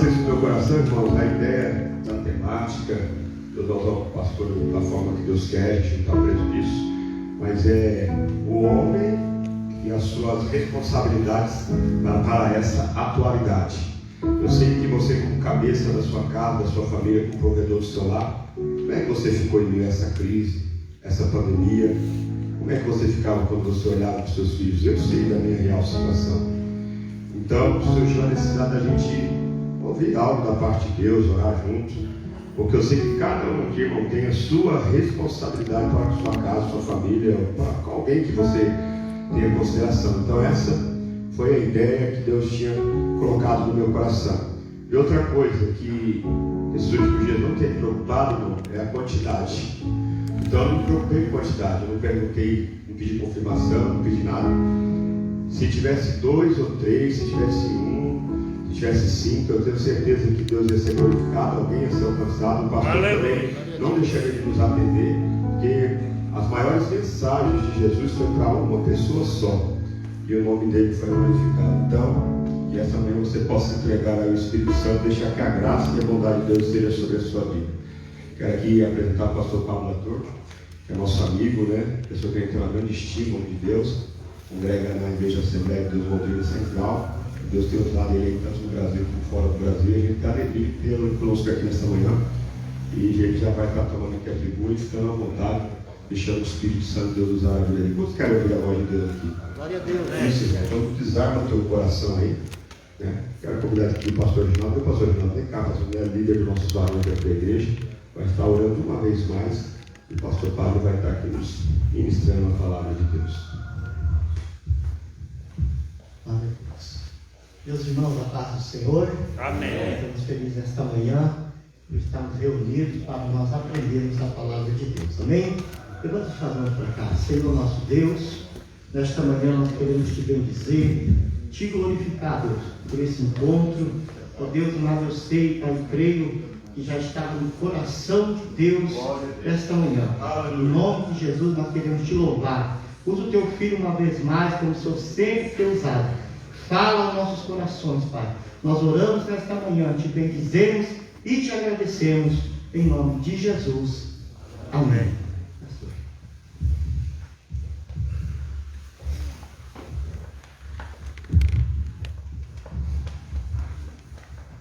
passa isso no meu coração, irmãos, a ideia da temática, eu dou ao pastor da forma que Deus quer, a gente não está preso nisso, mas é o homem e as suas responsabilidades para essa atualidade. Eu sei que você, como cabeça da sua casa, da sua família, como provedor do seu lar, como é que você ficou em meio a essa crise, essa pandemia? Como é que você ficava quando você olhava para os seus filhos? Eu sei da minha real situação. Então, surgiu a necessidade da gente ouvir algo da parte de Deus, orar junto, porque eu sei que cada um aqui, irmão, tem a sua responsabilidade para a sua casa, sua família, para alguém que você tenha em consideração. Então, essa foi a ideia que Deus tinha colocado no meu coração. E outra coisa que esses últimos dias não tem me preocupado, irmão, é a quantidade. Então, eu não me preocupei com quantidade, eu não perguntei, não pedi confirmação, não pedi nada. Se tivesse 2 ou 3, se tivesse 1, se tivesse 5, eu tenho certeza que Deus ia ser glorificado, alguém ia ser alcançado, o pastor também não deixaria de nos atender, porque as maiores mensagens de Jesus foi para uma pessoa só, e o nome dele foi glorificado. Então, que essa manhã você possa entregar ao Espírito Santo, deixar que a graça e a bondade de Deus seja sobre a sua vida. Quero aqui apresentar o pastor Pablo Latour, que é nosso amigo, né? Pessoa que tem uma grande estima de Deus, congrega na Igreja Assembleia de Deus Londrina Central. Deus tem usado ele tanto no Brasil como fora do Brasil. A gente tem alegria de tê-lo conosco aqui nesta manhã. E a gente já vai estar tomando aqui a tribuna, ficando à vontade, deixando o Espírito Santo de Deus usar a vida dele. Quantos querem ouvir a voz de Deus aqui? Glória a Deus, né? Isso, irmão. Então, desarma o teu coração aí. Né? Quero convidar aqui o pastor Reginaldo. O pastor Reginaldo, vem cá, pastor, é líder dos nossos varões da igreja. Vai estar orando uma vez mais. E o pastor Pablo vai estar aqui nos ministrando a palavra de Deus. Glória a Deus. Meus irmãos, a paz do Senhor. Amém. Estamos felizes nesta manhã por estarmos reunidos para nós aprendermos a palavra de Deus. Amém? Levanta sua mão para cá. Senhor nosso Deus, nesta manhã nós queremos te bendizer, te glorificar, Deus, por esse encontro. Ó Deus, mas eu sei, Pai, creio que já estava no coração de Deus esta manhã. Em nome de Jesus nós queremos te louvar. Usa o teu filho uma vez mais, como o Senhor sempre tem usado. Fala aos nossos corações, Pai. Nós oramos nesta manhã, te bendizemos e te agradecemos, em nome de Jesus. Amém.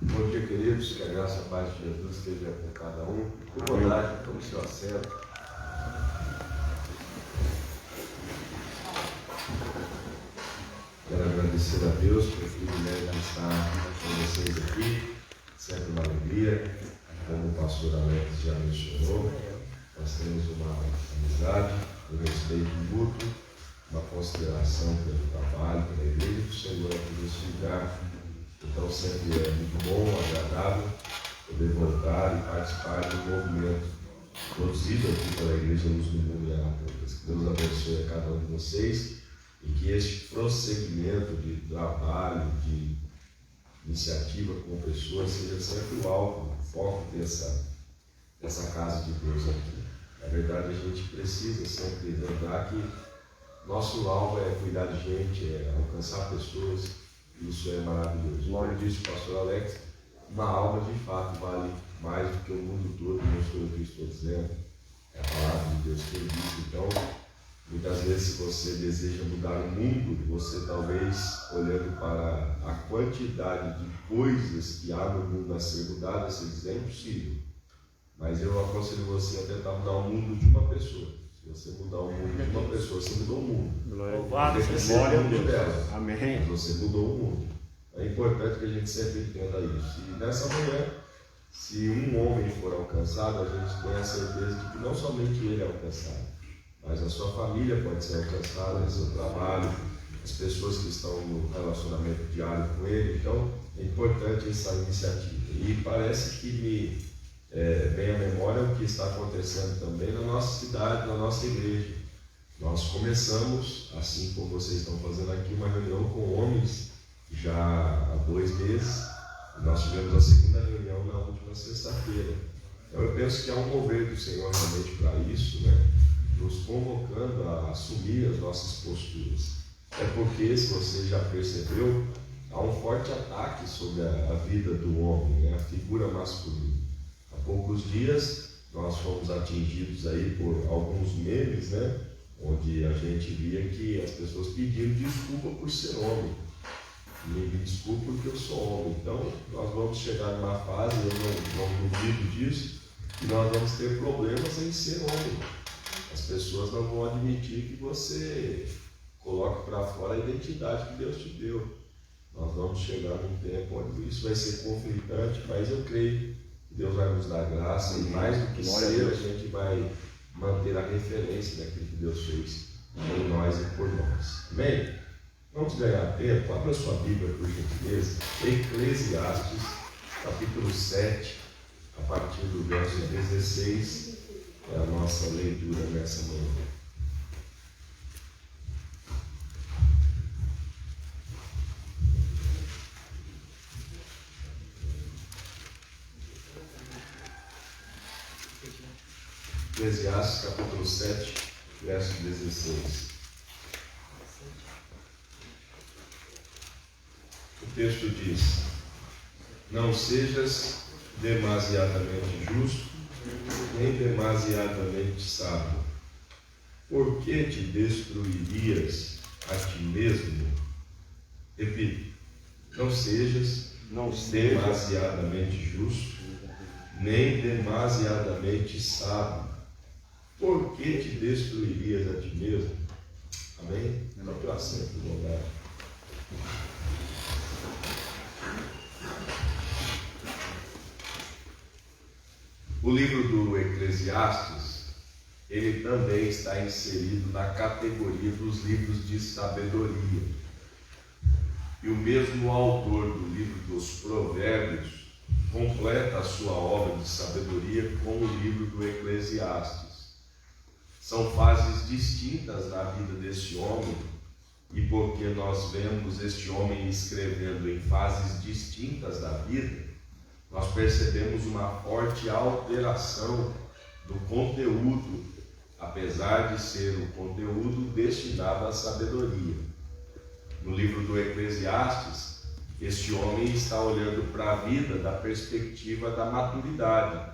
Bom dia, queridos, que a graça e a paz de Jesus esteja com cada um. Com vontade, tome seu assento. Quero agradecer a Deus pelo privilégio de estar com vocês aqui, sempre uma alegria. Como o pastor Alex já mencionou, nós temos uma amizade, um respeito mútuo, uma consideração pelo trabalho, pela igreja do Senhor aqui nesse lugar. Então sempre é muito bom, agradável poder voltar e participar do movimento produzido aqui pela Igreja Luz do Mundo e Arapongas. Que Deus abençoe a cada um de vocês e que este prosseguimento de trabalho, de iniciativa com pessoas seja sempre o alvo, o foco dessa casa de Deus aqui. Na verdade, a gente precisa sempre lembrar que nosso alvo é cuidar de gente, é alcançar pessoas. Isso é maravilhoso. Como disse o pastor Alex, uma alma de fato vale mais do que o mundo todo, não sou eu que estou dizendo, é a palavra de Deus que eu disse. Então, muitas vezes, se você deseja mudar o mundo, você talvez, olhando para a quantidade de coisas que há no mundo a ser mudadas, você diz, é impossível. Mas eu aconselho você a tentar mudar o mundo de uma pessoa. Se você mudar o mundo de uma pessoa, você mudou o mundo. Louvado seja o nome de Deus. Amém. Você mudou o mundo. É importante que a gente sempre entenda isso. E nessa manhã, se um homem for alcançado, a gente tem a certeza de que não somente ele é alcançado, mas a sua família pode ser alcançada, o seu trabalho, as pessoas que estão no relacionamento diário com ele. Então, é importante essa iniciativa. E parece que me vem à memória o que está acontecendo também na nossa cidade, na nossa igreja. Nós começamos, assim como vocês estão fazendo aqui, uma reunião com homens já há 2 meses. Nós tivemos a segunda reunião na última sexta-feira. Então eu penso que há um mover do Senhor realmente para isso, né? Nos convocando a assumir as nossas posturas. É porque, se você já percebeu, há um forte ataque sobre a vida do homem, né? A figura masculina. Há poucos dias nós fomos atingidos aí por alguns memes, né? Onde a gente via que as pessoas pediam desculpa por ser homem. Me desculpe porque eu sou homem. Então nós vamos chegar numa fase, eu não duvido disso, que nós vamos ter problemas em ser homem. As pessoas não vão admitir que você coloque para fora a identidade que Deus te deu. Nós vamos chegar num tempo onde isso vai ser conflitante, mas eu creio que Deus vai nos dar graça e mais do que ser, a gente vai manter a referência daquilo que Deus fez em nós e por nós. Amém? Vamos ganhar tempo. Abra sua Bíblia, por gentileza. Eclesiastes, capítulo 7, a partir do verso 16, é a nossa leitura nessa manhã. Eclesiastes, capítulo 7, verso 16. O texto diz: não sejas demasiadamente justo, nem demasiadamente sábio. Por que te destruirias a ti mesmo? Repito, não sejas demasiadamente justo, nem demasiadamente sábio. Por que te destruirias a ti mesmo? Amém? Não para sempre, lugar. O livro do Eclesiastes, ele também está inserido na categoria dos livros de sabedoria. E o mesmo autor do livro dos Provérbios completa a sua obra de sabedoria com o livro do Eclesiastes. São fases distintas na vida desse homem, e porque nós vemos este homem escrevendo em fases distintas da vida, nós percebemos uma forte alteração do conteúdo, apesar de ser um conteúdo destinado à sabedoria. No livro do Eclesiastes, este homem está olhando para a vida da perspectiva da maturidade.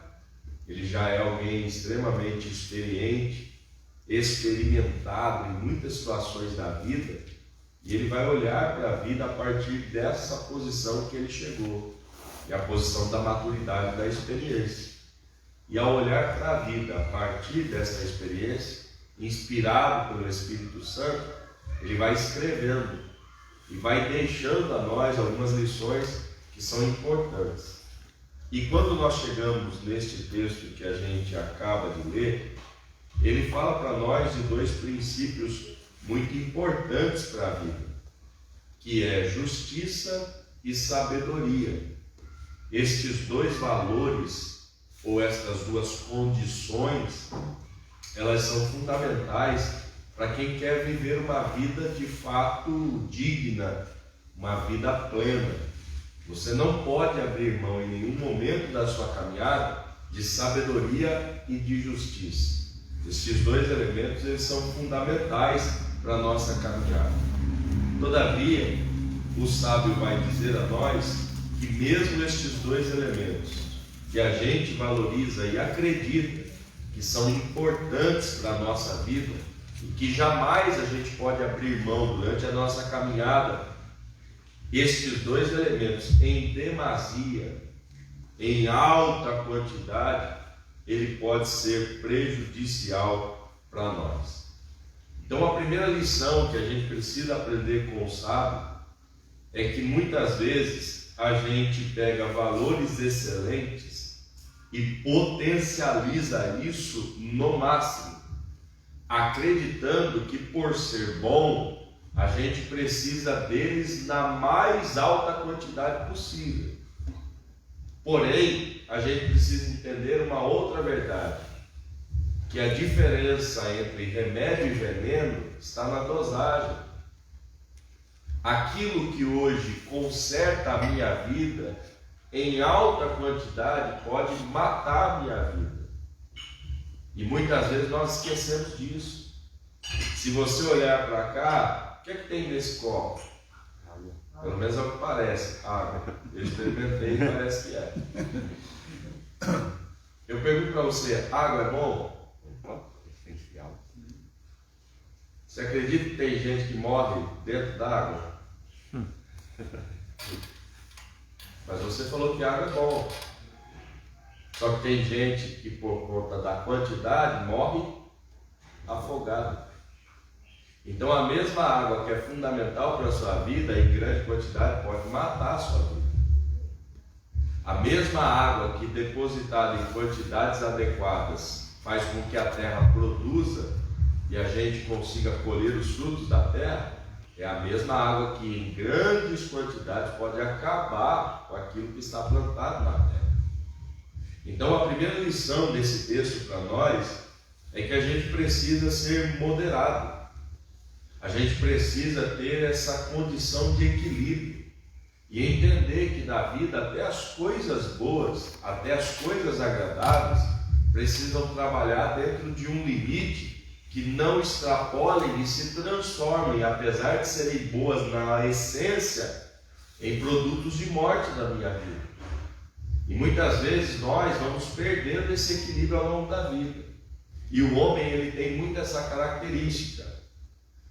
Ele já é alguém extremamente experimentado em muitas situações da vida, e ele vai olhar para a vida a partir dessa posição que ele chegou. É a posição da maturidade, da experiência. E ao olhar para a vida a partir dessa experiência, inspirado pelo Espírito Santo, ele vai escrevendo e vai deixando a nós algumas lições que são importantes. E quando nós chegamos neste texto que a gente acaba de ler, ele fala para nós de dois princípios muito importantes para a vida, que é justiça e sabedoria. Estes dois valores, ou estas duas condições, elas são fundamentais para quem quer viver uma vida de fato digna, uma vida plena. Você não pode abrir mão em nenhum momento da sua caminhada de sabedoria e de justiça. Estes dois elementos, eles são fundamentais para a nossa caminhada. Todavia, o sábio vai dizer a nós que mesmo estes dois elementos que a gente valoriza e acredita que são importantes para a nossa vida e que jamais a gente pode abrir mão durante a nossa caminhada, estes dois elementos em demasia, em alta quantidade, ele pode ser prejudicial para nós. Então a primeira lição que a gente precisa aprender com o sábio é que muitas vezes a gente pega valores excelentes e potencializa isso no máximo, acreditando que por ser bom, a gente precisa deles na mais alta quantidade possível. Porém, a gente precisa entender uma outra verdade, que a diferença entre remédio e veneno está na dosagem. Aquilo que hoje conserta a minha vida, em alta quantidade, pode matar a minha vida. E muitas vezes nós esquecemos disso. Se você olhar para cá, o que é que tem nesse copo? Pelo menos é o que parece, água. Eu experimentei e parece que é. Eu pergunto para você, água é bom? Essencial. Você acredita que tem gente que morre dentro d'água? Mas você falou que água é bom. Só que tem gente que por conta da quantidade morre afogado. Então a mesma água que é fundamental para a sua vida, em grande quantidade, pode matar a sua vida. A mesma água que depositada em quantidades adequadas faz com que a terra produza e a gente consiga colher os frutos da terra, é a mesma água que em grandes quantidades pode acabar com aquilo que está plantado na terra. Então a primeira lição desse texto para nós é que a gente precisa ser moderado. A gente precisa ter essa condição de equilíbrio e entender que na vida até as coisas boas, até as coisas agradáveis precisam trabalhar dentro de um limite que não extrapolem e se transformem, apesar de serem boas na essência, em produtos de morte da minha vida. E muitas vezes nós vamos perdendo esse equilíbrio ao longo da vida. E o homem, ele tem muito essa característica.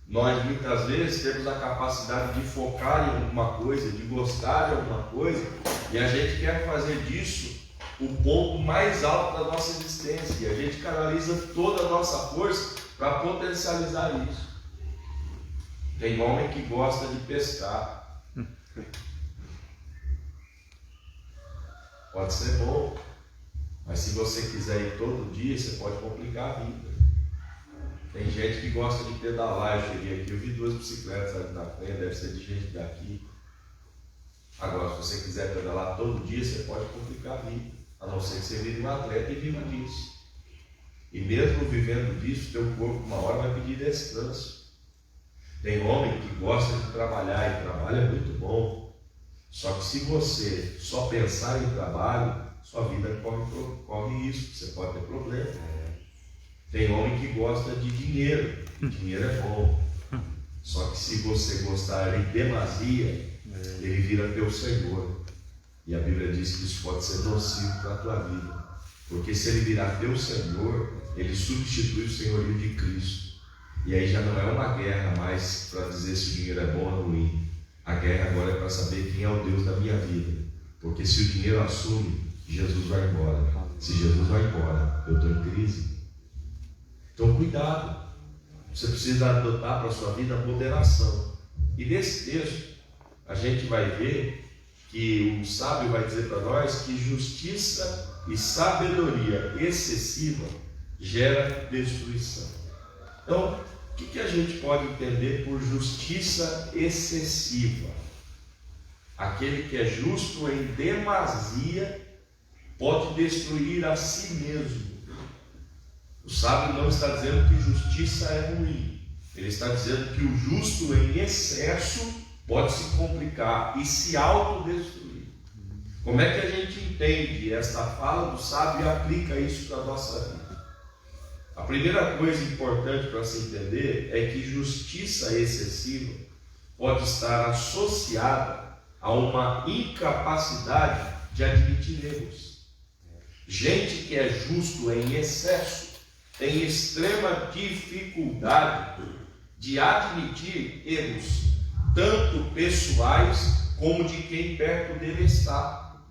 Nós muitas vezes temos a capacidade de focar em alguma coisa, de gostar de alguma coisa, e a gente quer fazer disso o ponto mais alto da nossa existência, e a gente canaliza toda a nossa força para potencializar isso. Tem homem que gosta de pescar. Pode ser bom, mas se você quiser ir todo dia, você pode complicar a vida. Tem gente que gosta de pedalar. Eu cheguei aqui, eu vi 2 bicicletas ali na frente, deve ser de gente daqui. Agora, se você quiser pedalar todo dia, você pode complicar a vida, a não ser que você vire um atleta e viva disso. E mesmo vivendo disso, teu corpo uma hora vai pedir descanso. Tem homem que gosta de trabalhar, e trabalho é muito bom. Só que se você só pensar em trabalho, sua vida corre risco, você pode ter problema. Tem homem que gosta de dinheiro, e dinheiro é bom. Só que se você gostar em demasia, ele vira teu senhor. E a Bíblia diz que isso pode ser nocivo para a tua vida. Porque se ele virar teu senhor, ele substitui o senhorio de Cristo. E aí já não é uma guerra mais para dizer se o dinheiro é bom ou ruim. A guerra agora é para saber quem é o Deus da minha vida. Porque se o dinheiro assume, Jesus vai embora. Se Jesus vai embora, eu estou em crise. Então cuidado, você precisa adotar para a sua vida a moderação. E nesse texto, a gente vai ver que o sábio vai dizer para nós que justiça e sabedoria excessiva gera destruição. Então, o que a gente pode entender por justiça excessiva? Aquele que é justo em demasia pode destruir a si mesmo. O sábio não está dizendo que justiça é ruim. Ele está dizendo que o justo em excesso pode se complicar e se autodestruir. Como é que a gente entende esta fala do sábio e aplica isso para a nossa vida? A primeira coisa importante para se entender é que justiça excessiva pode estar associada a uma incapacidade de admitir erros. Gente que é justo em excesso tem extrema dificuldade de admitir erros, tanto pessoais como de quem perto dele está.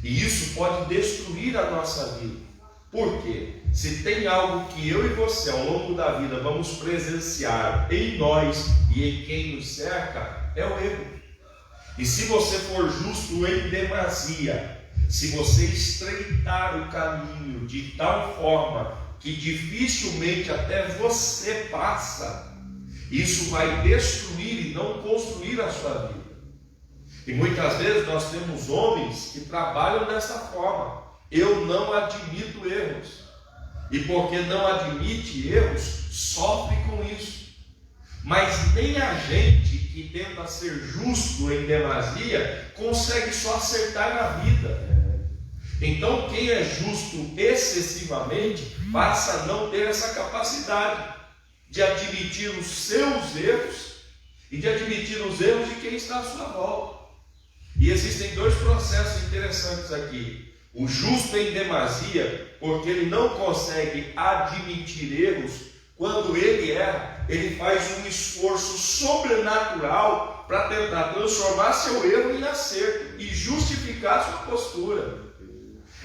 E isso pode destruir a nossa vida. Por quê? Se tem algo que eu e você ao longo da vida vamos presenciar em nós e em quem nos cerca, é o erro. E se você for justo em demasia, se você estreitar o caminho de tal forma que dificilmente até você passa, isso vai destruir e não construir a sua vida. E muitas vezes nós temos homens que trabalham dessa forma. Eu não admito erros. E porque não admite erros, sofre com isso. Mas nem a gente que tenta ser justo em demasia consegue só acertar na vida. Então quem é justo excessivamente passa a não ter essa capacidade de admitir os seus erros e de admitir os erros de quem está à sua volta. E existem dois processos interessantes aqui. O justo em demasia, porque ele não consegue admitir erros. Quando ele erra, ele faz um esforço sobrenatural para tentar transformar seu erro em acerto e justificar sua postura.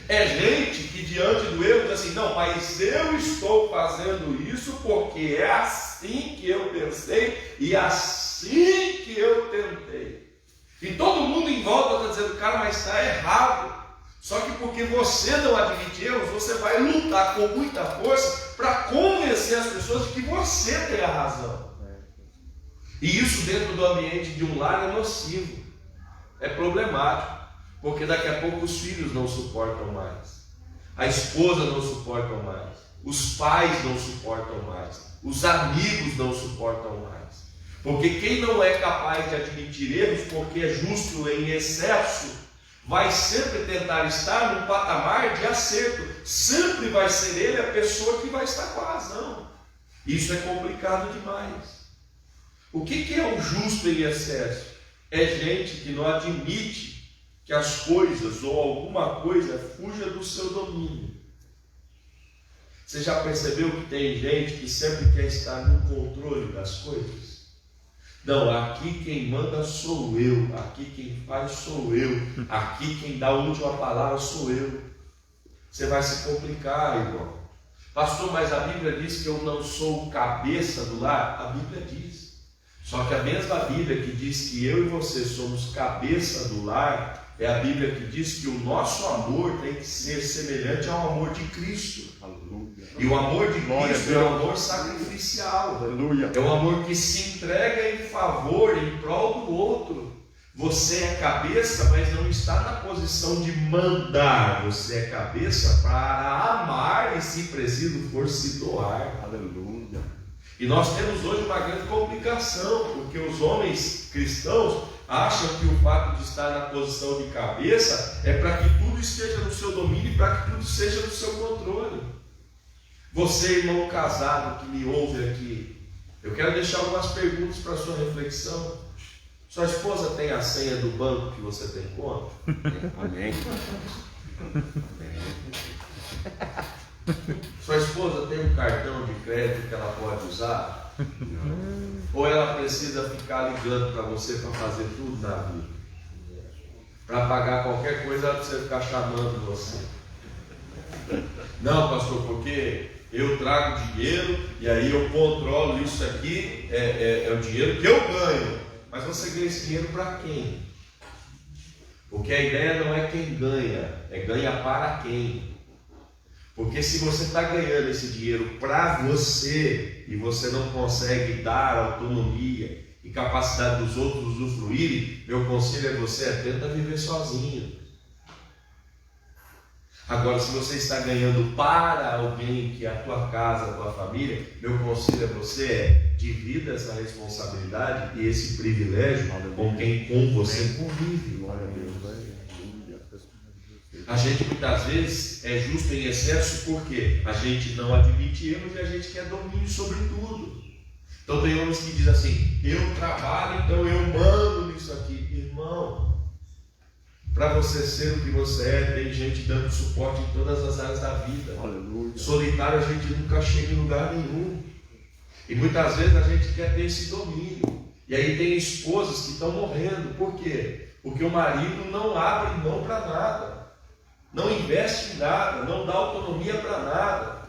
É gente que diante do erro diz assim: não, mas eu estou fazendo isso porque é assim que eu pensei e assim que eu tentei. E todo mundo em volta está dizendo: cara, mas está errado. Só que porque você não admite erros, você vai lutar com muita força para convencer as pessoas de que você tem a razão. E isso dentro do ambiente de um lar é nocivo, é problemático, porque daqui a pouco os filhos não suportam mais, a esposa não suporta mais, os pais não suportam mais, os amigos não suportam mais. Porque quem não é capaz de admitir erros porque é justo em excesso, vai sempre tentar estar num patamar de acerto. Sempre vai ser ele a pessoa que vai estar com a razão. Isso é complicado demais. O que é o justo em excesso? É gente que não admite que as coisas ou alguma coisa fuja do seu domínio. Você já percebeu que tem gente que sempre quer estar no controle das coisas? Não, aqui quem manda sou eu, aqui quem faz sou eu, aqui quem dá a última palavra sou eu. Você vai se complicar, irmão. Pastor, mas a Bíblia diz que eu não sou o cabeça do lar? A Bíblia diz. Só que a mesma Bíblia que diz que eu e você somos cabeça do lar, é a Bíblia que diz que o nosso amor tem que ser semelhante ao amor de Cristo. Aleluia. E o amor de Cristo é um amor sacrificial. Aleluia. É um amor que se entrega em favor, em prol do outro. Você é cabeça, mas não está na posição de mandar. Você é cabeça para amar e, se preciso for, se doar. Aleluia. E nós temos hoje uma grande complicação, porque os homens cristãos acham que o fato de estar na posição de cabeça é para que tudo esteja no seu domínio e para que tudo seja no seu controle. Você, irmão casado que me ouve aqui, eu quero deixar algumas perguntas para a sua reflexão. Sua esposa tem a senha do banco que você tem conta? Amém. Sua esposa tem um cartão de crédito que ela pode usar? Não. Ou ela precisa ficar ligando para você para fazer tudo na vida? Para pagar qualquer coisa, ela precisa ficar chamando você. Não, pastor, porque eu trago dinheiro e aí eu controlo isso aqui, é o dinheiro que eu ganho. Mas você ganha esse dinheiro para quem? Porque a ideia não é quem ganha, é ganha para quem. Porque se você está ganhando esse dinheiro para você e você não consegue dar autonomia e capacidade dos outros usufruírem, meu conselho a você tenta viver sozinho. Agora, se você está ganhando para alguém, que é a tua casa, a tua família, meu conselho a você divida essa responsabilidade e esse privilégio com quem com você convive. A gente muitas vezes é justo em excesso porque a gente não admite erros e a gente quer domínio sobre tudo. Então tem homens que dizem assim: eu trabalho, então eu mando nisso aqui. Irmão, para você ser o que você é, tem gente dando suporte em todas as áreas da vida. Aleluia. Solitário a gente nunca chega em lugar nenhum. E muitas vezes a gente quer ter esse domínio. E aí tem esposas que estão morrendo. Por quê? Porque o marido não abre mão para nada. Não investe em nada, não dá autonomia para nada.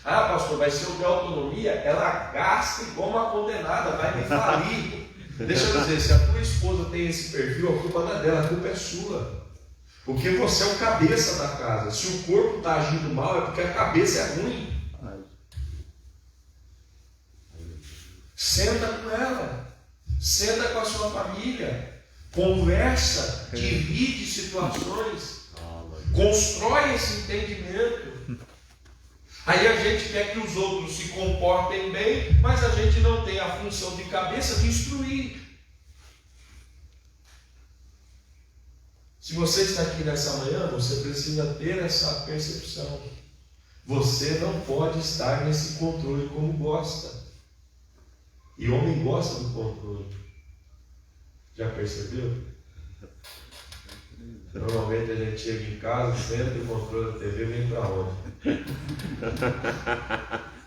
Ah, pastor, mas se eu der autonomia, ela gasta igual uma condenada, vai me falir. Deixa eu dizer, se a tua esposa tem esse perfil, a culpa não é dela, a culpa é sua. Porque você é o cabeça da casa. Se o corpo está agindo mal, é porque a cabeça é ruim. Senta com ela, senta com a sua família, conversa, divide situações, constrói esse entendimento. Aí a gente quer que os outros se comportem bem, mas a gente não tem a função de cabeça de instruir. Se você está aqui nessa manhã, você precisa ter essa percepção. Você não pode estar nesse controle como gosta. E homem gosta do controle. Já percebeu? Normalmente a gente chega em casa, senta e o controle da TV vem para onde?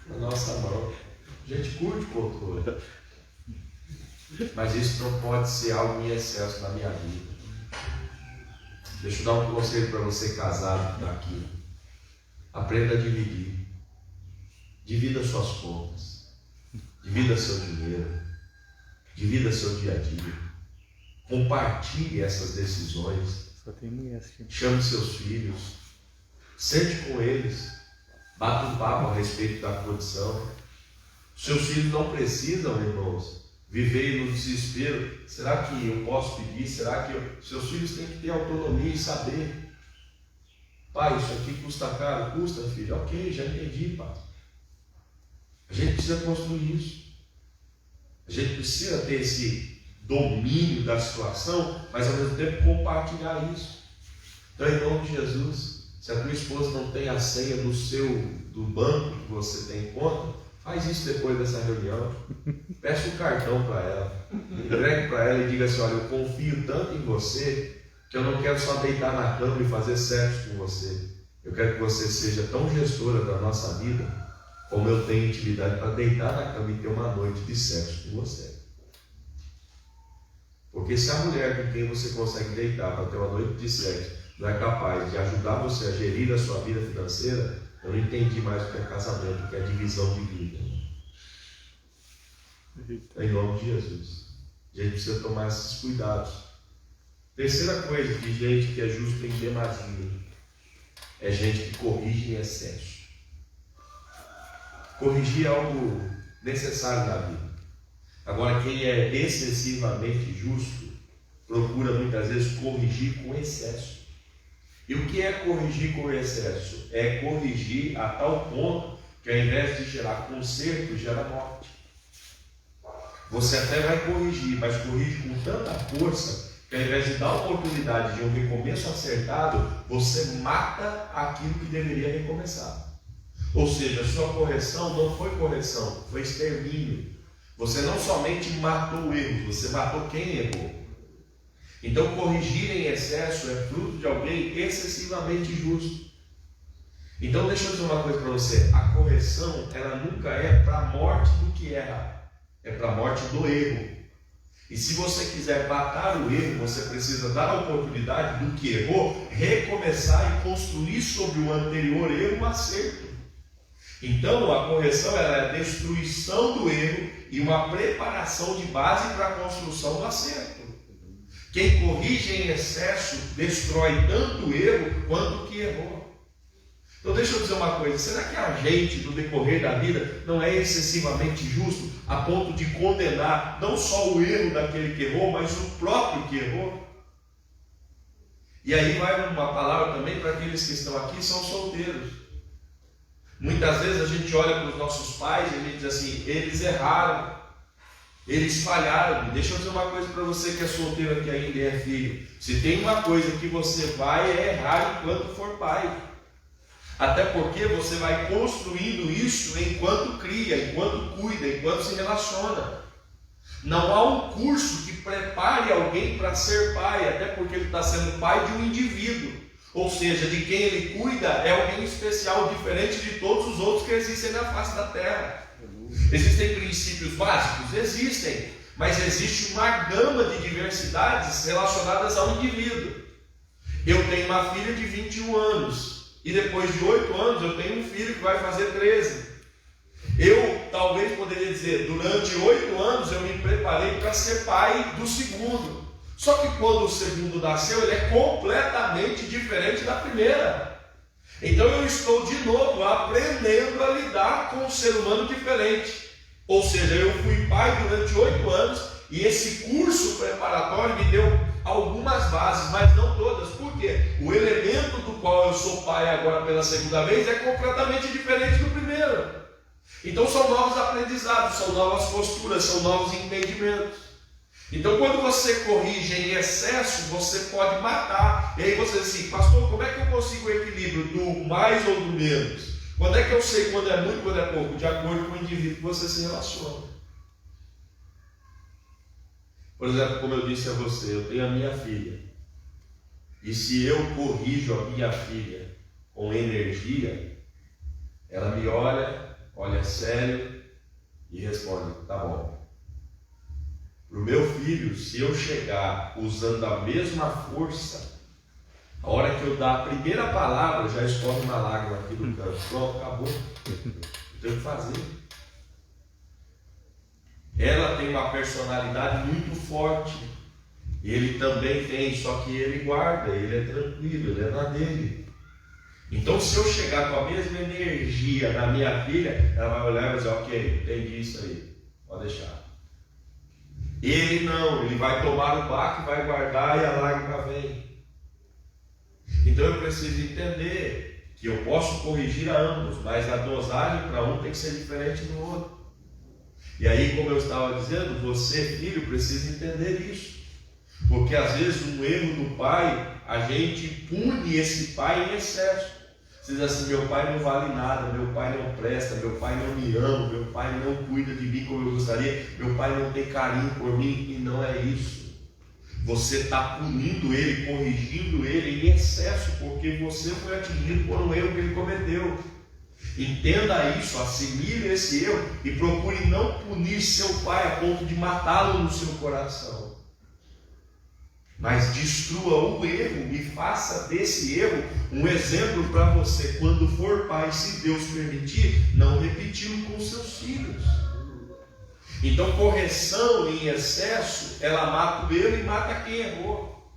Na nossa mão. A gente curte o controle. Mas isso não pode ser algo em excesso na minha vida. Deixa eu dar um conselho para você casado daqui. Aprenda a dividir. Divida suas contas. Divida seu dinheiro. Divida seu dia a dia. Compartilhe essas decisões. Só tem mulher assim. Chame seus filhos. Sente com eles. Bata um papo a respeito da condição. Seus filhos não precisam, irmãos, viver no desespero. Será que eu posso pedir? Será que seus filhos têm que ter autonomia e saber? Pai, isso aqui custa caro? Custa, filho. Ok, já entendi, pai. A gente precisa construir isso. A gente precisa ter esse domínio da situação, mas ao mesmo tempo compartilhar isso. Então, em nome de Jesus, se a tua esposa não tem a senha do banco que você tem em conta, faz isso depois dessa reunião. Peça um cartão para ela, entregue para ela e diga assim: olha, eu confio tanto em você que eu não quero só deitar na cama e fazer sexo com você. Eu quero que você seja tão gestora da nossa vida como eu tenho intimidade para deitar na cama e ter uma noite de sexo com você. Porque se a mulher com quem você consegue deitar para ter uma noite de sexo não é capaz de ajudar você a gerir a sua vida financeira, eu não entendi mais o que é casamento, o que é divisão de vida. Em nome de Jesus. A gente precisa tomar esses cuidados. Terceira coisa de gente que é justa em demasia é gente que corrige em excesso. Corrigir é algo necessário na vida. Agora, quem é excessivamente justo procura muitas vezes corrigir com excesso. E o que é corrigir com excesso? É corrigir a tal ponto que ao invés de gerar conserto, gera morte. Você até vai corrigir, mas corrige com tanta força que ao invés de dar a oportunidade de um recomeço acertado, você mata aquilo que deveria recomeçar. Ou seja, a sua correção não foi correção, foi extermínio. Você não somente matou o erro, você matou quem errou. Então, corrigir em excesso é fruto de alguém excessivamente justo. Então, deixa eu dizer uma coisa para você: a correção, ela nunca é para a morte do que erra, é para a morte do erro. E se você quiser matar o erro, você precisa dar a oportunidade do que errou, recomeçar e construir sobre o anterior erro um acerto. Então, a correção é a destruição do erro e uma preparação de base para a construção do acerto. Quem corrige em excesso destrói tanto o erro quanto o que errou. Então deixa eu dizer uma coisa: será que a gente, no decorrer da vida, não é excessivamente justo a ponto de condenar não só o erro daquele que errou, mas o próprio que errou? E aí vai uma palavra também para aqueles que estão aqui e são solteiros. Muitas vezes a gente olha para os nossos pais e a gente diz assim: eles erraram, eles falharam. Deixa eu dizer uma coisa para você que é solteiro aqui ainda e é filho: se tem uma coisa que você vai errar enquanto for pai. Até porque você vai construindo isso enquanto cria, enquanto cuida, enquanto se relaciona. Não há um curso que prepare alguém para ser pai, até porque ele está sendo pai de um indivíduo. Ou seja, de quem ele cuida é alguém especial, diferente de todos os outros que existem na face da terra. Existem princípios básicos? Existem, mas existe uma gama de diversidades relacionadas ao indivíduo. Eu tenho uma filha de 21 anos, e depois de 8 anos eu tenho um filho que vai fazer 13. Eu talvez poderia dizer, durante 8 anos eu me preparei para ser pai do segundo. Só que quando o segundo nasceu, ele é completamente diferente da primeira. Então eu estou de novo aprendendo a lidar com um ser humano diferente. Ou seja, eu fui pai durante 8 anos e esse curso preparatório me deu algumas bases, mas não todas. Por quê? O elemento do qual eu sou pai agora pela segunda vez é completamente diferente do primeiro. Então são novos aprendizados, são novas posturas, são novos entendimentos. Então, quando você corrige em excesso, você pode matar. E aí você diz assim: pastor, como é que eu consigo o equilíbrio do mais ou do menos? Quando é que eu sei quando é muito e quando é pouco? De acordo com o indivíduo que você se relaciona. Por exemplo, como eu disse a você, eu tenho a minha filha. E se eu corrijo a minha filha com energia, ela me olha sério e responde, tá bom. Para o meu filho, se eu chegar usando a mesma força, a hora que eu dar a primeira palavra, já escorre uma lágrima aqui do canto. Pronto, acabou. Não tenho o que fazer. Ela tem uma personalidade muito forte. Ele também tem, só que ele guarda, ele é tranquilo, ele é na dele. Então, se eu chegar com a mesma energia na minha filha, ela vai olhar e vai dizer, ok, entendi isso aí, pode deixar. Ele não, ele vai tomar o baque, vai guardar e a lágrima vem. Então eu preciso entender que eu posso corrigir a ambos, mas a dosagem para um tem que ser diferente do outro. E aí, como eu estava dizendo, você, filho, precisa entender isso. Porque às vezes um erro do pai, a gente pune esse pai em excesso. Você diz assim, meu pai não vale nada, meu pai não presta, meu pai não me ama, meu pai não cuida de mim como eu gostaria, meu pai não tem carinho por mim, e não é isso. Você está punindo ele, corrigindo ele em excesso, porque você foi atingido por um erro que ele cometeu. Entenda isso, assimile esse erro e procure não punir seu pai a ponto de matá-lo no seu coração. Mas destrua o erro e faça desse erro um exemplo para você, quando for pai, se Deus permitir, não repetir com seus filhos. Então, correção em excesso, ela mata o erro e mata quem errou.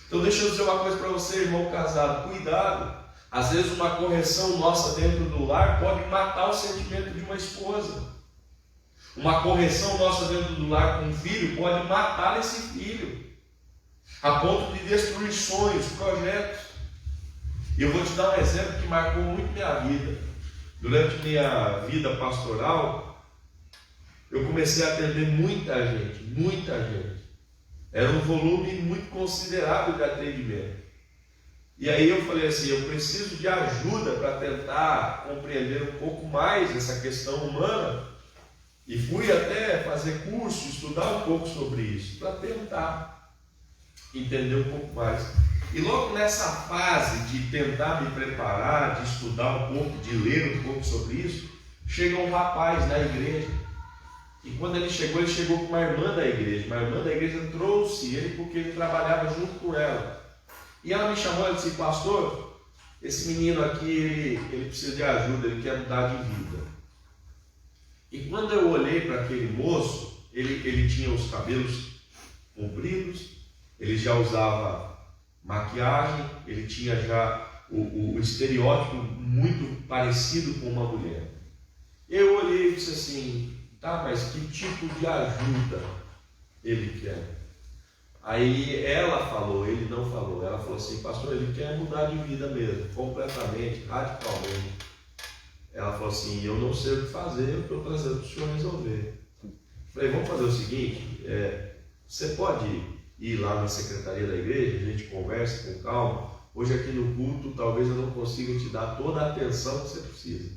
Então, deixa eu dizer uma coisa para você, irmão casado, cuidado. Às vezes, uma correção nossa dentro do lar pode matar o sentimento de uma esposa. Uma correção nossa dentro do lar com um filho pode matar esse filho, a ponto de destruir sonhos, projetos. E eu vou te dar um exemplo que marcou muito minha vida. Durante minha vida pastoral, eu comecei a atender muita gente, muita gente. Era um volume muito considerável de atendimento. E aí eu falei assim, eu preciso de ajuda para tentar compreender um pouco mais essa questão humana. E fui até fazer curso, estudar um pouco sobre isso, para tentar entender um pouco mais. E logo nessa fase de tentar me preparar, de estudar um pouco, de ler um pouco sobre isso, chega um rapaz na igreja. E quando ele chegou com uma irmã da igreja. Uma irmã da igreja trouxe ele porque ele trabalhava junto com ela. E ela me chamou e disse, pastor, esse menino aqui, ele precisa de ajuda, ele quer mudar de vida. E quando eu olhei para aquele moço, ele tinha os cabelos compridos, ele já usava maquiagem, ele tinha já o estereótipo muito parecido com uma mulher. Eu olhei e disse assim, tá, mas que tipo de ajuda ele quer? Aí ela falou, ele não falou, ela falou assim, pastor, ele quer mudar de vida mesmo, completamente, radicalmente. Ela falou assim, eu não sei o que fazer, eu estou trazendo para o senhor resolver. Falei, vamos fazer o seguinte, você pode ir lá na secretaria da igreja, a gente conversa com calma. Hoje aqui no culto, talvez eu não consiga te dar toda a atenção que você precisa.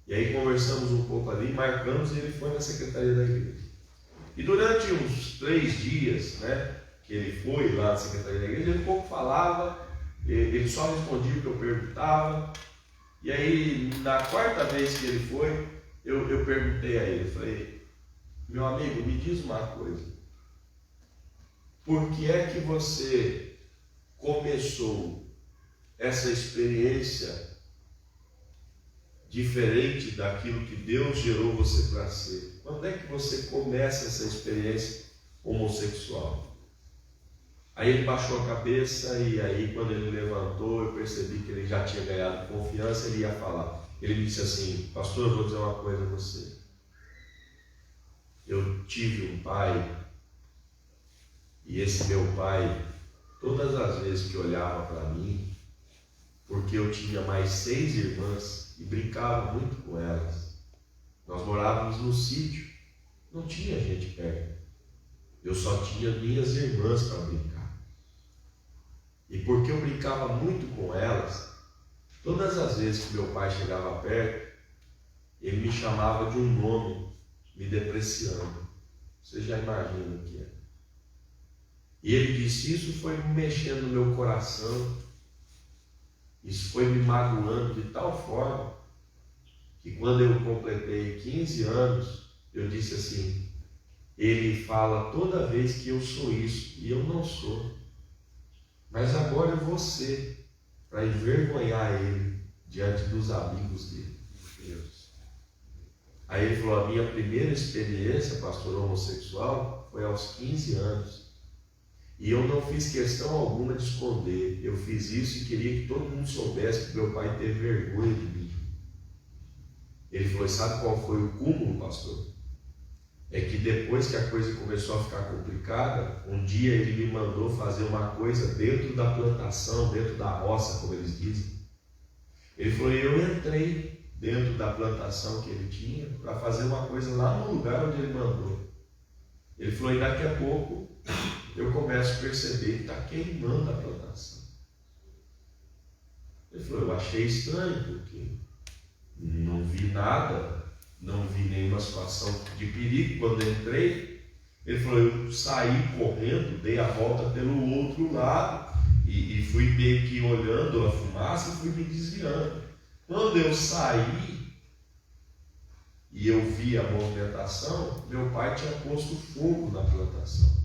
E aí conversamos um pouco ali, marcamos e ele foi na secretaria da igreja. E durante uns 3 dias, né, que ele foi lá na secretaria da igreja, ele pouco falava, ele só respondia o que eu perguntava. E aí, na 4ª vez que ele foi, eu perguntei a ele, falei, meu amigo, me diz uma coisa, por que é que você começou essa experiência diferente daquilo que Deus gerou você para ser? Quando é que você começa essa experiência homossexual? Aí ele baixou a cabeça e aí quando ele levantou, eu percebi que ele já tinha ganhado confiança, ele ia falar. Ele me disse assim, pastor, eu vou dizer uma coisa a você. Eu tive um pai e esse meu pai, todas as vezes que olhava para mim, porque eu tinha mais 6 irmãs e brincava muito com elas. Nós morávamos no sítio, não tinha gente perto. Eu só tinha minhas irmãs para brincar. E porque eu brincava muito com elas, todas as vezes que meu pai chegava perto, ele me chamava de um nome, me depreciando. Você já imagina o que é. E ele disse: isso foi mexendo no meu coração, isso foi me magoando de tal forma, que quando eu completei 15 anos, eu disse assim: ele fala toda vez que eu sou isso, e eu não sou. Mas agora eu vou ser, para envergonhar ele diante dos amigos dele. Aí ele falou: a minha primeira experiência, pastor, homossexual, foi aos 15 anos. E eu não fiz questão alguma de esconder. Eu fiz isso e queria que todo mundo soubesse que meu pai teve vergonha de mim. Ele falou: sabe qual foi o cúmulo, pastor? É que depois que a coisa começou a ficar complicada, um dia ele me mandou fazer uma coisa dentro da plantação, dentro da roça, como eles dizem. Ele falou: eu entrei dentro da plantação que ele tinha para fazer uma coisa lá no lugar onde ele mandou. Ele falou: e daqui a pouco eu começo a perceber que está queimando a plantação. Ele falou: eu achei estranho, porque não vi nada, não vi nenhuma situação de perigo. Quando entrei, ele falou: eu saí correndo, dei a volta pelo outro lado e fui meio que olhando a fumaça e fui me desviando. Quando eu saí e eu vi a movimentação, meu pai tinha posto fogo na plantação.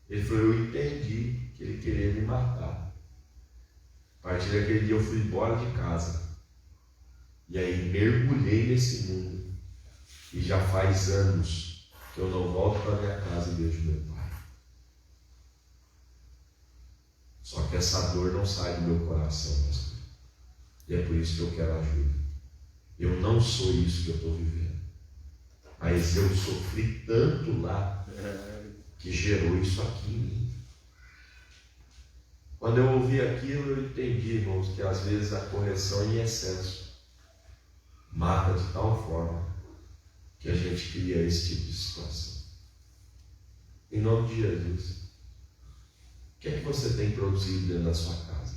Ele falou: eu entendi que ele queria me matar. A partir daquele dia eu fui embora de casa. E aí mergulhei nesse mundo. E já faz anos que eu não volto para minha casa e vejo meu pai. Só que essa dor não sai do meu coração, pastor. E é por isso que eu quero ajuda. Eu não sou isso que eu estou vivendo. Mas eu sofri tanto lá que gerou isso aqui em mim. Quando eu ouvi aquilo, eu entendi, irmãos, que às vezes a correção em excesso mata de tal forma que a gente cria esse tipo de situação. Em nome de Jesus, o que é que você tem produzido dentro da sua casa?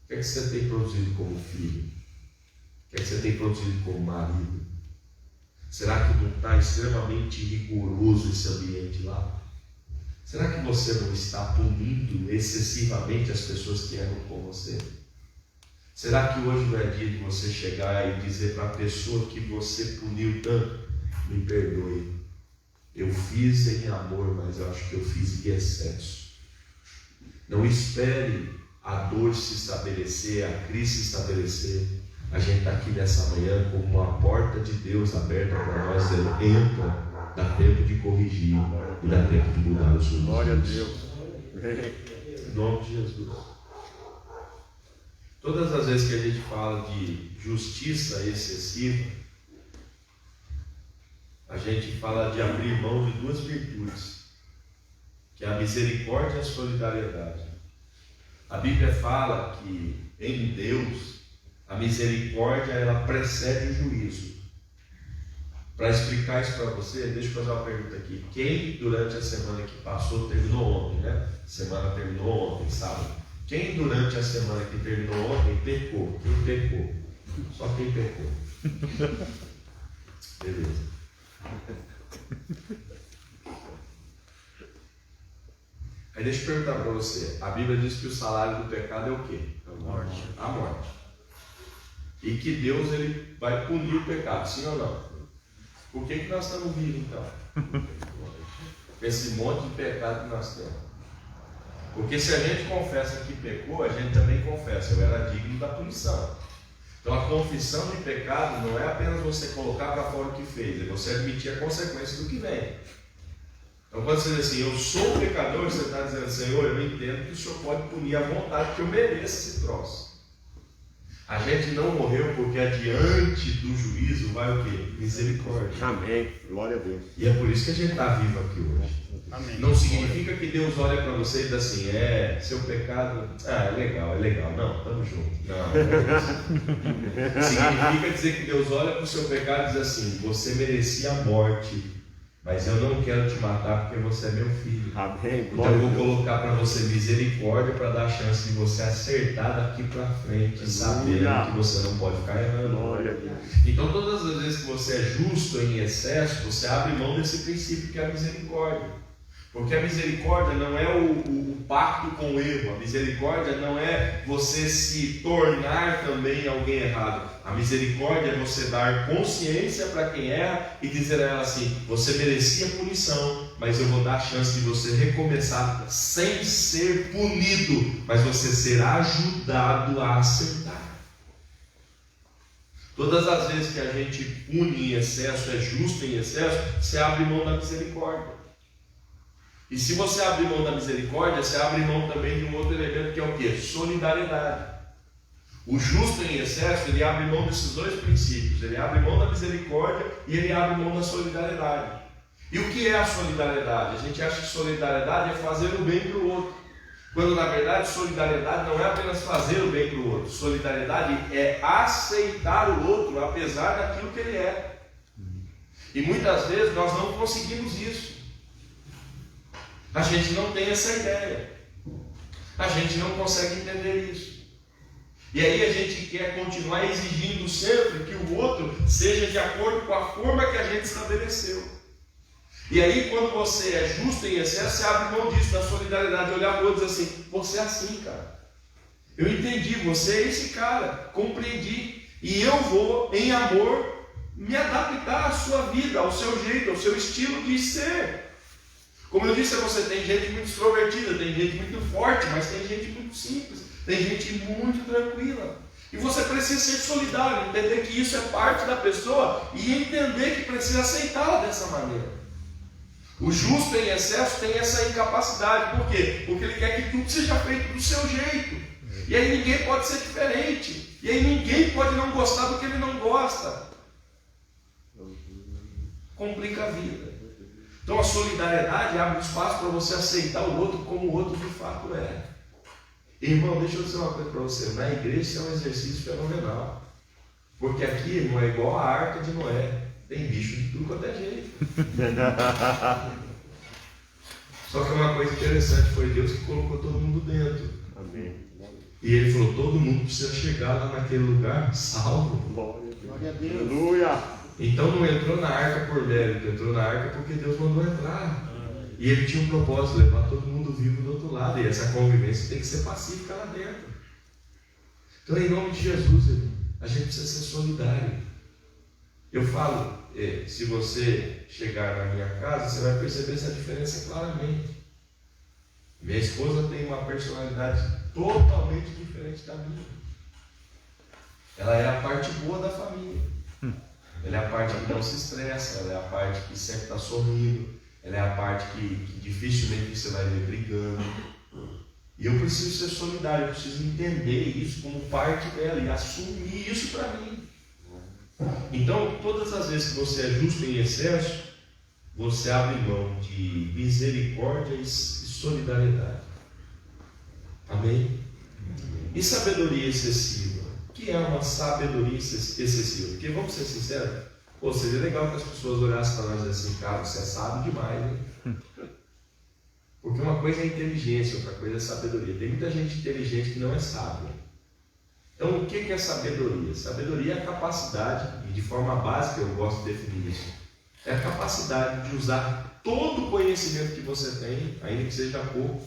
O que é que você tem produzido como filho? O que é que você tem produzido como marido? Será que não está extremamente rigoroso esse ambiente lá? Será que você não está punindo excessivamente as pessoas que erram com você? Será que hoje não é dia de você chegar e dizer para a pessoa que você puniu tanto: me perdoe, eu fiz em amor, mas eu acho que eu fiz em excesso. Não espere a dor se estabelecer, a crise se estabelecer. A gente está aqui nessa manhã com uma porta de Deus aberta para nós, dizendo: entra, dá tempo de corrigir e dá tempo de mudar os rumos. Glória a Deus. Em nome de Jesus. Todas as vezes que a gente fala de justiça excessiva, a gente fala de abrir mão de duas virtudes, que é a misericórdia e a solidariedade. A Bíblia fala que em Deus a misericórdia ela precede o juízo. Para explicar isso para você, deixa eu fazer uma pergunta aqui. Quem durante a semana que passou, terminou ontem, né? Semana terminou ontem, sábado. Quem durante a semana que terminou ontem pecou? Quem pecou? Só quem pecou. Beleza. Aí deixa eu perguntar para você. A Bíblia diz que o salário do pecado é o quê? A morte. A morte. E que Deus ele vai punir o pecado, sim ou não? Por que nós estamos vivos então? Esse monte de pecado que nós temos. Porque se a gente confessa que pecou, a gente também confessa: eu era digno da punição. Então a confissão de pecado não é apenas você colocar para fora o que fez, é você admitir a consequência do que vem. Então quando você diz assim: eu sou um pecador, você está dizendo: Senhor, eu entendo que o Senhor pode punir à vontade, que eu mereço esse troço. A gente não morreu porque adiante do juízo vai o quê? Misericórdia. Amém. Glória a Deus. E é por isso que a gente está vivo aqui hoje. Amém. Não significa que Deus olha para você e diz assim: seu pecado, é legal. Não, estamos juntos. Não é isso. Significa dizer que Deus olha para o seu pecado e diz assim: você merecia a morte, mas eu não quero te matar porque você é meu filho. Amém. Então eu vou colocar para você misericórdia para dar a chance de você acertar daqui para frente, sabendo que você não pode ficar errando. Glória a Deus. Então todas as vezes que você é justo em excesso, você abre mão desse princípio que é a misericórdia. Porque a misericórdia não é o pacto com o erro. A misericórdia não é você se tornar também alguém errado. A misericórdia é você dar consciência para quem erra e dizer a ela assim: você merecia punição, mas eu vou dar a chance de você recomeçar sem ser punido, mas você será ajudado a acertar. Todas as vezes que a gente pune em excesso, é justo em excesso, você abre mão da misericórdia. E se você abrir mão da misericórdia, você abre mão também de um outro elemento, que é o quê? Solidariedade. O justo em excesso, ele abre mão desses dois princípios. Ele abre mão da misericórdia e ele abre mão da solidariedade. E o que é a solidariedade? A gente acha que solidariedade é fazer o bem para o outro. Quando na verdade solidariedade não é apenas fazer o bem para o outro. Solidariedade é aceitar o outro apesar daquilo que ele é. E muitas vezes nós não conseguimos isso. A gente não tem essa ideia. A gente não consegue entender isso. E aí a gente quer continuar exigindo sempre que o outro seja de acordo com a forma que a gente estabeleceu. E aí quando você é justo em excesso, você abre mão disso, da solidariedade, olhar para o outro e dizer assim: você é assim, cara. Eu entendi, você é esse cara, compreendi. E eu vou, em amor, me adaptar à sua vida, ao seu jeito, ao seu estilo de ser. Como eu disse a você, tem gente muito extrovertida, tem gente muito forte, mas tem gente muito simples, tem gente muito tranquila. E você precisa ser solidário, entender que isso é parte da pessoa e entender que precisa aceitá-la dessa maneira. O justo em excesso tem essa incapacidade. Por quê? Porque ele quer que tudo seja feito do seu jeito. E aí ninguém pode ser diferente. E aí ninguém pode não gostar do que ele não gosta. Complica a vida. Então a solidariedade abre espaço para você aceitar o outro como o outro de fato é. Irmão, deixa eu dizer uma coisa para você. Na igreja isso é um exercício fenomenal. Porque aqui não é igual a arca de Noé. Tem bicho de tudo quanto é jeito. Só que uma coisa interessante, foi Deus que colocou todo mundo dentro. Amém. E ele falou: todo mundo precisa chegar lá naquele lugar salvo. Glória a Deus. Aleluia. Então não entrou na arca por mérito, entrou na arca porque Deus mandou entrar. E ele tinha um propósito: levar todo mundo vivo do outro lado. E essa convivência tem que ser pacífica lá dentro. Então, em nome de Jesus, irmão, a gente precisa ser solidário. Eu falo, se você chegar na minha casa, você vai perceber essa diferença claramente. Minha esposa tem uma personalidade totalmente diferente da minha. Ela é a parte boa da família. Ela é a parte que não se estressa, ela é a parte que sempre está sorrindo, ela é a parte que dificilmente você vai ver brigando. E eu preciso ser solidário, eu preciso entender isso como parte dela e assumir isso para mim. Então, todas as vezes que você é justo em excesso, você abre mão de misericórdia e solidariedade. Amém? E sabedoria excessiva? O que é uma sabedoria excessiva? Porque, vamos ser sinceros, seria legal que as pessoas olhassem para nós e dissessem: cara, você é sábio demais, hein? Porque uma coisa é inteligência, outra coisa é sabedoria. Tem muita gente inteligente que não é sábia. Então, o que é sabedoria? Sabedoria é a capacidade, e de forma básica eu gosto de definir isso, é a capacidade de usar todo o conhecimento que você tem, ainda que seja pouco,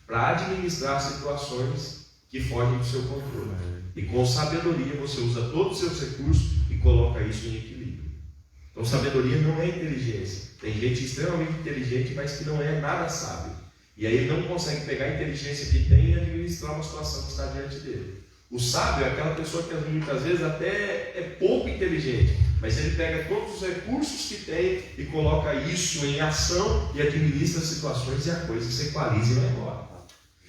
para administrar situações que fogem do seu controle. E com sabedoria você usa todos os seus recursos e coloca isso em equilíbrio. Então, sabedoria não é inteligência. Tem gente extremamente inteligente, mas que não é nada sábio. E aí ele não consegue pegar a inteligência que tem e administrar uma situação que está diante dele. O sábio é aquela pessoa que muitas vezes até é pouco inteligente, mas ele pega todos os recursos que tem e coloca isso em ação e administra as situações, e a coisa se equaliza e vai embora.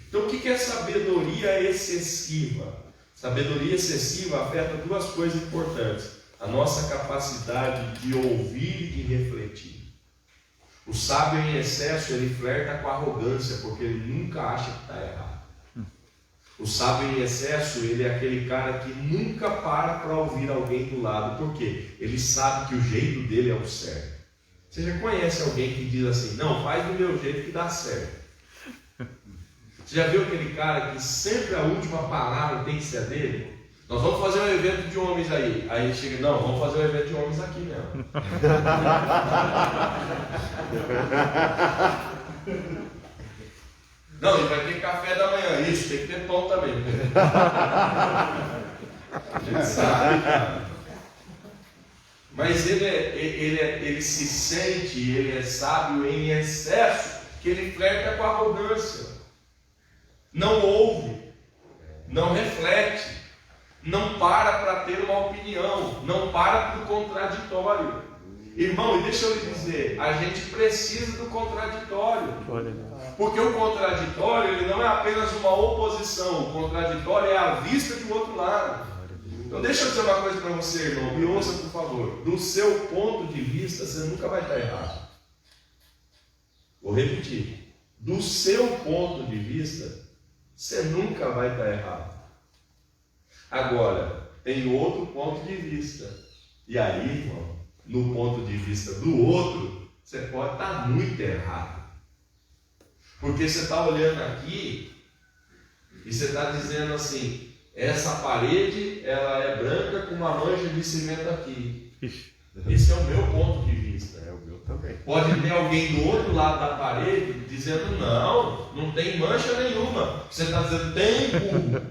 Então, o que é sabedoria excessiva? Sabedoria excessiva afeta duas coisas importantes: a nossa capacidade de ouvir e de refletir. O sábio em excesso, ele flerta com a arrogância, porque ele nunca acha que está errado. O sábio em excesso, ele é aquele cara que nunca para ouvir alguém do lado. Por quê? Ele sabe que o jeito dele é o certo. Você já conhece alguém que diz assim: não, faz do meu jeito que dá certo? Você já viu aquele cara que sempre a última palavra tem que ser a dele? Nós vamos fazer um evento de homens aí. Aí ele chega: não, vamos fazer um evento de homens aqui mesmo. Não, ele vai ter café da manhã. Isso, tem que ter pão também. A gente sabe, cara. Mas ele se sente, ele é sábio em excesso, que ele flerta com a arrogância. Não ouve, não reflete, não para ter uma opinião, não para para o contraditório. Irmão, e deixa eu lhe dizer, a gente precisa do contraditório. Porque o contraditório, ele não é apenas uma oposição, o contraditório é a vista de um outro lado. Então deixa eu dizer uma coisa para você, irmão, me ouça por favor. Do seu ponto de vista, você nunca vai estar errado. Vou repetir. Do seu ponto de vista, você nunca vai estar errado. Agora, tem outro ponto de vista. E aí, irmão, no ponto de vista do outro, você pode estar muito errado. Porque você está olhando aqui e você está dizendo assim, essa parede ela é branca com uma mancha de cimento aqui. Esse é o meu ponto de vista. É o meu também. Pode ter alguém do outro lado da parede dizendo não tem mancha nenhuma. Você está dizendo tem, burro.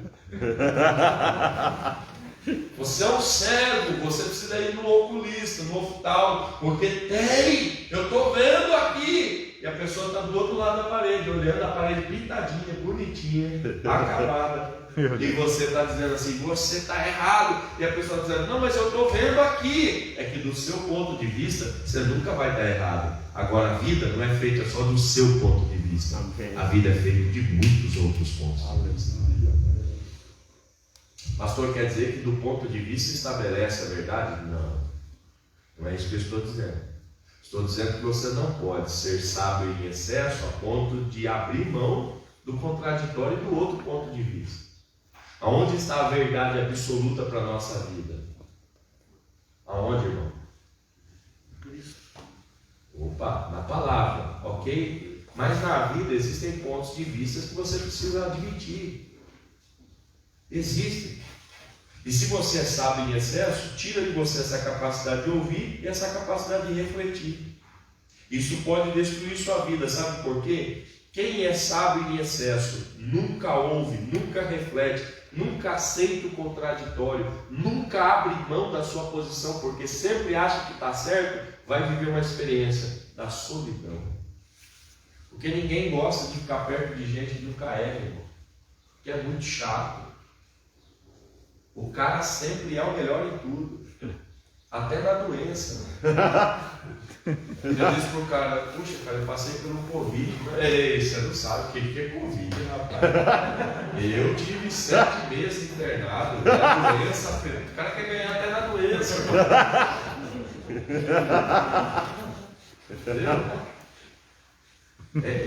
Você é um cego, você precisa ir no oculista, no oftalmo, porque tem, eu estou vendo aqui. E a pessoa está do outro lado da parede, olhando a parede pintadinha, bonitinha, acabada. E você está dizendo assim, você está errado. E a pessoa está dizendo, não, mas eu estou vendo aqui. É que do seu ponto de vista, você nunca vai estar errado. Agora, a vida não é feita só do seu ponto de vista. A vida é feita de muitos outros pontos de vista. Pastor, quer dizer que do ponto de vista estabelece a verdade? Não. Não é isso que eu estou dizendo. Estou dizendo que você não pode ser sábio em excesso a ponto de abrir mão do contraditório e do outro ponto de vista. Aonde está a verdade absoluta para a nossa vida? Aonde, irmão? Opa, na palavra, ok? Mas na vida existem pontos de vista que você precisa admitir. Existem. E se você é sábio em excesso, tira de você essa capacidade de ouvir e essa capacidade de refletir. Isso pode destruir sua vida, sabe por quê? Quem é sábio em excesso nunca ouve, nunca reflete, nunca aceita o contraditório, nunca abre mão da sua posição, porque sempre acha que está certo, vai viver uma experiência da solidão. Porque ninguém gosta de ficar perto de gente que nunca erra, irmão. Porque é muito chato. O cara sempre é o melhor em tudo, até na doença. Eu disse pro cara, puxa, cara, eu passei pelo Covid. Ei, você não sabe o que é Covid, rapaz. Eu tive 7 meses internado, na doença, o cara quer ganhar até na doença. Entendeu?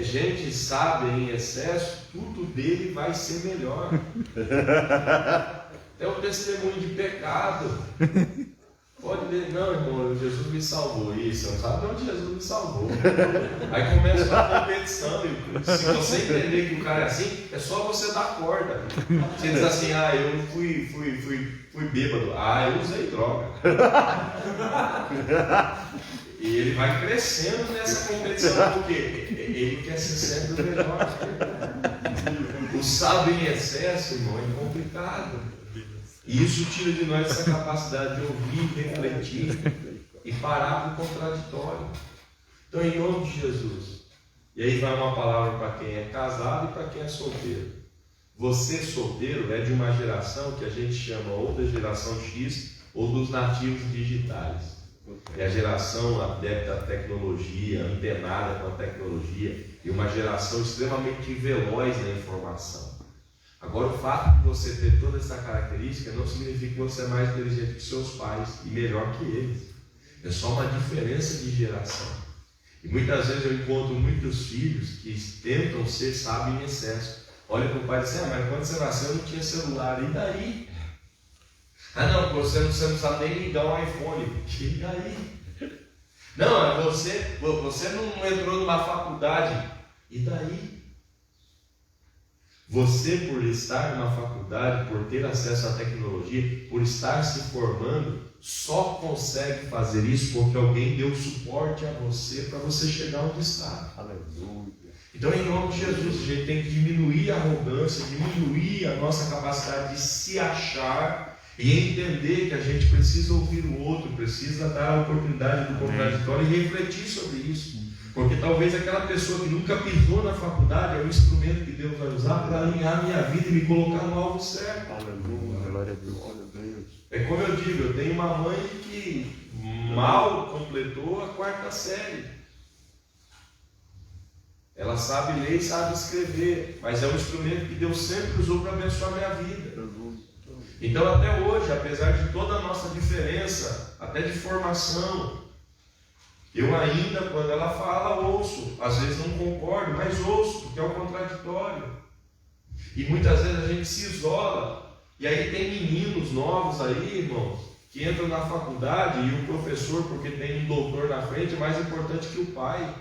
Gente sábia em excesso, tudo dele vai ser melhor. É um testemunho de pecado. Pode ler, não, irmão, Jesus me salvou. Isso, você não sabe de onde Jesus me salvou. Aí começa uma competição. E se você entender que o cara é assim, é só você dar corda. Você diz assim, eu fui bêbado. Eu usei droga. E ele vai crescendo nessa competição, porque ele quer ser sempre o melhor. O sábio em excesso, irmão, é complicado. E isso tira de nós essa capacidade de ouvir, refletir e parar do contraditório. Então, em nome de Jesus. E aí vai uma palavra para quem é casado e para quem é solteiro. Você solteiro é de uma geração que a gente chama ou da geração X ou dos nativos digitais. É a geração adepta à tecnologia, antenada com a tecnologia, e uma geração extremamente veloz na informação. Agora, o fato de você ter toda essa característica não significa que você é mais inteligente que seus pais e melhor que eles. É só uma diferença de geração. E muitas vezes eu encontro muitos filhos que tentam ser sábios em excesso. Olha para o pai e diz, mas quando você nasceu não tinha celular, e daí? Não, você não sabe nem ligar um iPhone, e daí? Não, você não entrou numa faculdade, e daí? Você, por estar numa faculdade, por ter acesso à tecnologia, por estar se formando, só consegue fazer isso porque alguém deu suporte a você para você chegar onde está. Aleluia. Então, em nome de Jesus, a gente tem que diminuir a arrogância, diminuir a nossa capacidade de se achar e entender que a gente precisa ouvir o outro, precisa dar a oportunidade do contraditório e refletir sobre isso. Porque talvez aquela pessoa que nunca pisou na faculdade é o instrumento que Deus vai usar para alinhar a minha vida e me colocar no alvo certo. Aleluia, glória a Deus, glória a Deus. É como eu digo, eu tenho uma mãe que mal completou a 4ª série. Ela sabe ler e sabe escrever, mas é um instrumento que Deus sempre usou para abençoar a minha vida. Então até hoje, apesar de toda a nossa diferença, até de formação, eu ainda, quando ela fala, ouço. Às vezes não concordo, mas ouço, porque é o contraditório. E muitas vezes a gente se isola. E aí tem meninos novos aí, irmãos, que entram na faculdade e o professor, porque tem um doutor na frente, é mais importante que o pai.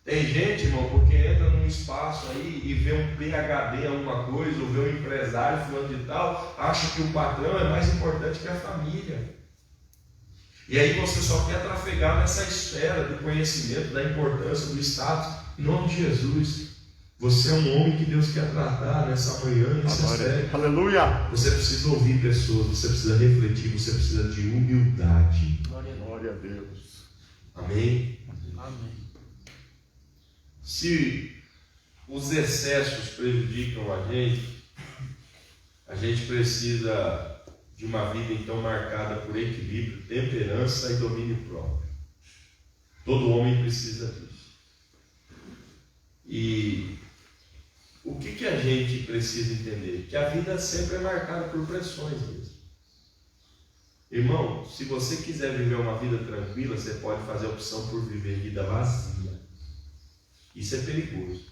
Tem gente, irmão, porque entra num espaço aí e vê um PhD em alguma coisa, ou vê um empresário fulano de tal, acha que o patrão é mais importante que a família. E aí você só quer trafegar nessa esfera do conhecimento, da importância, do status. Em nome de Jesus, você é um homem que Deus quer tratar nessa manhã, nesse aspecto. Aleluia! Você precisa ouvir pessoas, você precisa refletir, você precisa de humildade. Glória a Deus. Amém? Amém. Se os excessos prejudicam a gente precisa de uma vida então marcada por equilíbrio, temperança e domínio próprio. Todo homem precisa disso. E o que a gente precisa entender? Que a vida sempre é marcada por pressões mesmo. Irmão, se você quiser viver uma vida tranquila, você pode fazer a opção por viver vida vazia. Isso é perigoso.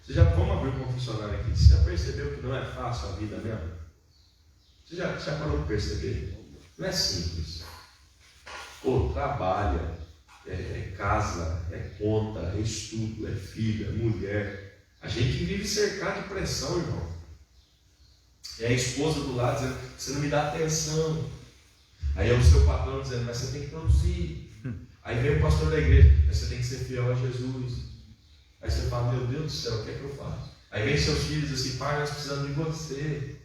Vamos abrir um confessionário aqui. Você já percebeu que não é fácil a vida mesmo? Você já parou de perceber? Não é simples. Pô, trabalha, é casa, é conta, é estudo, é filha, é mulher. A gente vive cercado de pressão, irmão. É a esposa do lado dizendo, você não me dá atenção. Aí é o seu patrão dizendo, mas você tem que produzir. Aí vem o pastor da igreja, mas você tem que ser fiel a Jesus. Aí você fala, meu Deus do céu, o que é que eu faço? Aí vem seus filhos assim, pai, nós precisamos de você.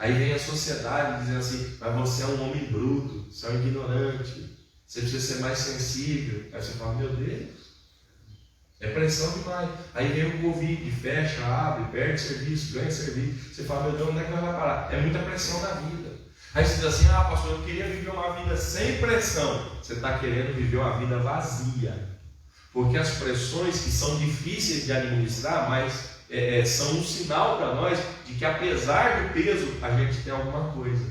Aí vem a sociedade dizendo assim, mas você é um homem bruto, você é um ignorante, você precisa ser mais sensível. Aí você fala, meu Deus, é pressão demais. Aí vem o Covid, fecha, abre, perde serviço, ganha serviço. Você fala, meu Deus, onde é que nós vamos parar? É muita pressão na vida. Aí você diz assim, pastor, eu queria viver uma vida sem pressão. Você está querendo viver uma vida vazia. Porque as pressões que são difíceis de administrar, mas são um sinal para nós de que apesar do peso, a gente tem alguma coisa.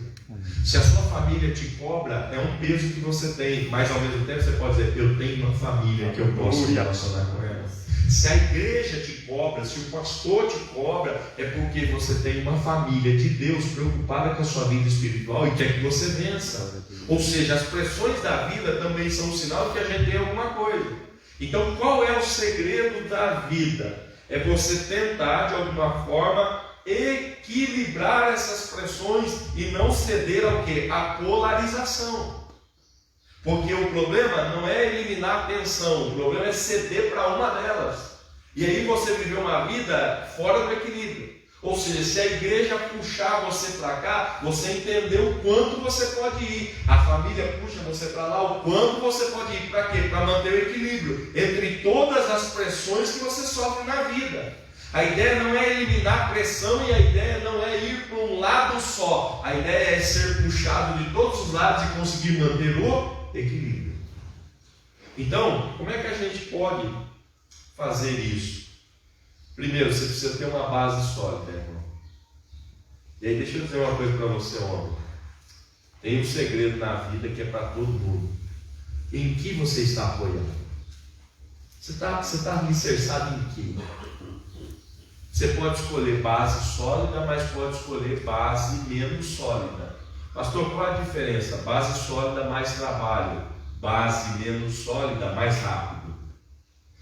Se a sua família te cobra, é um peso que você tem, mas ao mesmo tempo você pode dizer, eu tenho uma família que eu posso me relacionar com ela. Se a igreja te cobra, se o pastor te cobra, é porque você tem uma família de Deus preocupada com a sua vida espiritual e quer que você vença. Ou seja, as pressões da vida também são um sinal de que a gente tem alguma coisa. Então, qual é o segredo da vida? É você tentar, de alguma forma, equilibrar essas pressões e não ceder ao quê? A polarização. Porque o problema não é eliminar a tensão, o problema é ceder para uma delas. E aí você viver uma vida fora do equilíbrio. Ou seja, se a igreja puxar você para cá, você entendeu o quanto você pode ir. A família puxa você para lá, o quanto você pode ir. Para quê? Para manter o equilíbrio entre todas as pressões que você sofre na vida. A ideia não é eliminar a pressão e a ideia não é ir para um lado só. A ideia é ser puxado de todos os lados e conseguir manter o equilíbrio. Então, como é que a gente pode fazer isso? Primeiro, você precisa ter uma base sólida, irmão. E aí deixa eu dizer uma coisa para você, homem. Tem um segredo na vida que é para todo mundo. Em que você está apoiando? Você está alicerçado em quê? Você pode escolher base sólida, mas pode escolher base menos sólida. Pastor, qual a diferença? Base sólida, mais trabalho. Base menos sólida, mais rápido.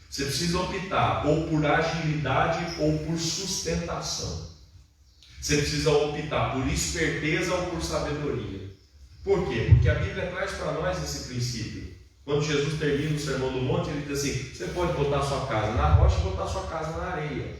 Você precisa optar ou por agilidade ou por sustentação. Você precisa optar por esperteza ou por sabedoria. Por quê? Porque a Bíblia traz para nós esse princípio. Quando Jesus termina o Sermão do Monte, ele diz assim: você pode botar sua casa na rocha e botar sua casa na areia.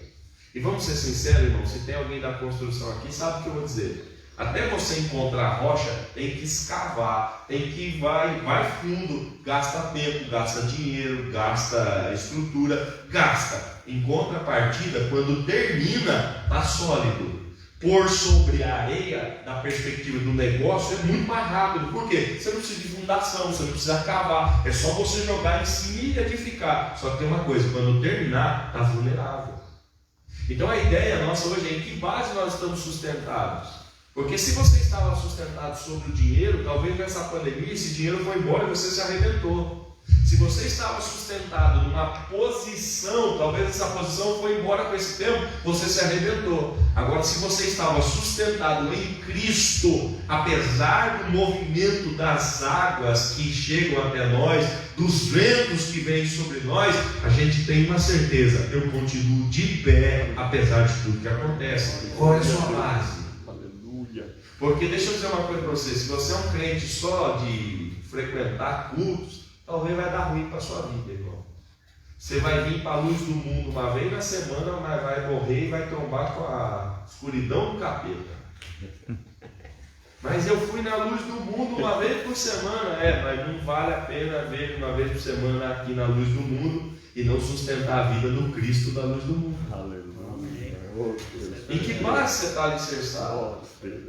E vamos ser sinceros, irmão, se tem alguém da construção aqui, sabe o que eu vou dizer? Até você encontrar a rocha, tem que escavar, tem que vai fundo, gasta tempo, gasta dinheiro, gasta estrutura, gasta. Em contrapartida, quando termina, está sólido. Pôr sobre a areia, da perspectiva do negócio, é muito mais rápido. Por quê? Você não precisa de fundação, você não precisa cavar, é só você jogar em cima e edificar. Só que tem uma coisa, quando terminar, está vulnerável. Então a ideia nossa hoje é em que base nós estamos sustentados. Porque se você estava sustentado sobre o dinheiro, talvez nessa pandemia esse dinheiro foi embora e você se arrebentou. Se você estava sustentado numa posição, talvez essa posição foi embora com esse tempo, você se arrebentou. Agora, se você estava sustentado em Cristo, apesar do movimento das águas que chegam até nós, dos ventos que vêm sobre nós, a gente tem uma certeza: eu continuo de pé, apesar de tudo que acontece. Qual é a sua base? Porque deixa eu dizer uma coisa para você: se você é um crente só de frequentar cultos, talvez vai dar ruim para a sua vida, irmão. Você vai vir para a luz do mundo uma vez na semana, mas vai morrer e vai trombar com a escuridão do capeta. Mas eu fui na luz do mundo uma vez por semana. Mas não vale a pena ver uma vez por semana aqui na luz do mundo e não sustentar a vida no Cristo da luz do mundo. Aleluia. Em que base você está alicerçado?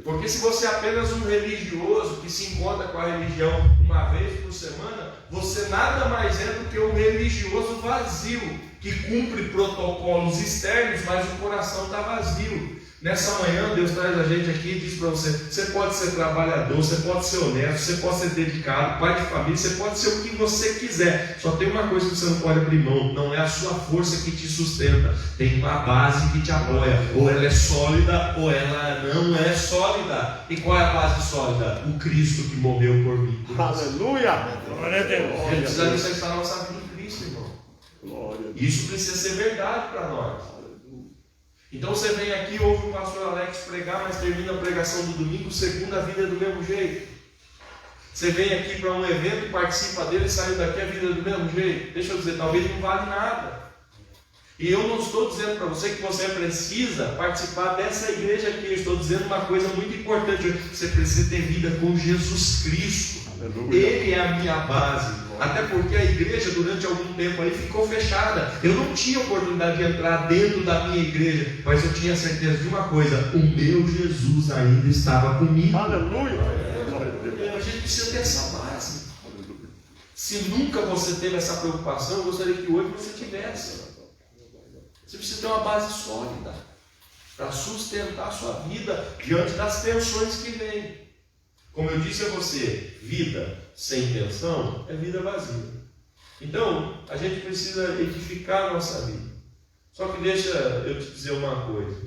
Porque se você é apenas um religioso que se encontra com a religião uma vez por semana, você nada mais é do que um religioso vazio, que cumpre protocolos externos, mas o coração está vazio. Nessa manhã Deus traz a gente aqui e diz para você: você pode ser trabalhador, você pode ser honesto, você pode ser dedicado, pai de família, você pode ser o que você quiser. Só tem uma coisa que você não pode abrir mão: não é a sua força que te sustenta, tem uma base que te apoia. Ou ela é sólida ou ela não é sólida. E qual é a base sólida? O Cristo que morreu por mim. Aleluia! Glória a Deus! A gente precisa alicerçar a nossa vida em Cristo, irmão. Glória a Deus. Isso precisa ser verdade para nós. Então você vem aqui, ouve o pastor Alex pregar, mas termina a pregação do domingo, segunda, a vida é do mesmo jeito. Você vem aqui para um evento, participa dele, saiu daqui, a vida é do mesmo jeito. Deixa eu dizer, talvez não vale nada. E eu não estou dizendo para você que você precisa participar dessa igreja aqui. Eu estou dizendo uma coisa muito importante: você precisa ter vida com Jesus Cristo. Aleluia. Ele é a minha base. Até porque a igreja durante algum tempo aí ficou fechada. Eu não tinha oportunidade de entrar dentro da minha igreja, mas eu tinha certeza de uma coisa: o meu Jesus ainda estava comigo. Aleluia! A gente precisa ter essa base. Se nunca você teve essa preocupação, eu gostaria que hoje você tivesse. Você precisa ter uma base sólida para sustentar a sua vida diante das tensões que vêm. Como eu disse a você, vida sem tensão é vida vazia. Então, a gente precisa edificar a nossa vida. Só que deixa eu te dizer uma coisa: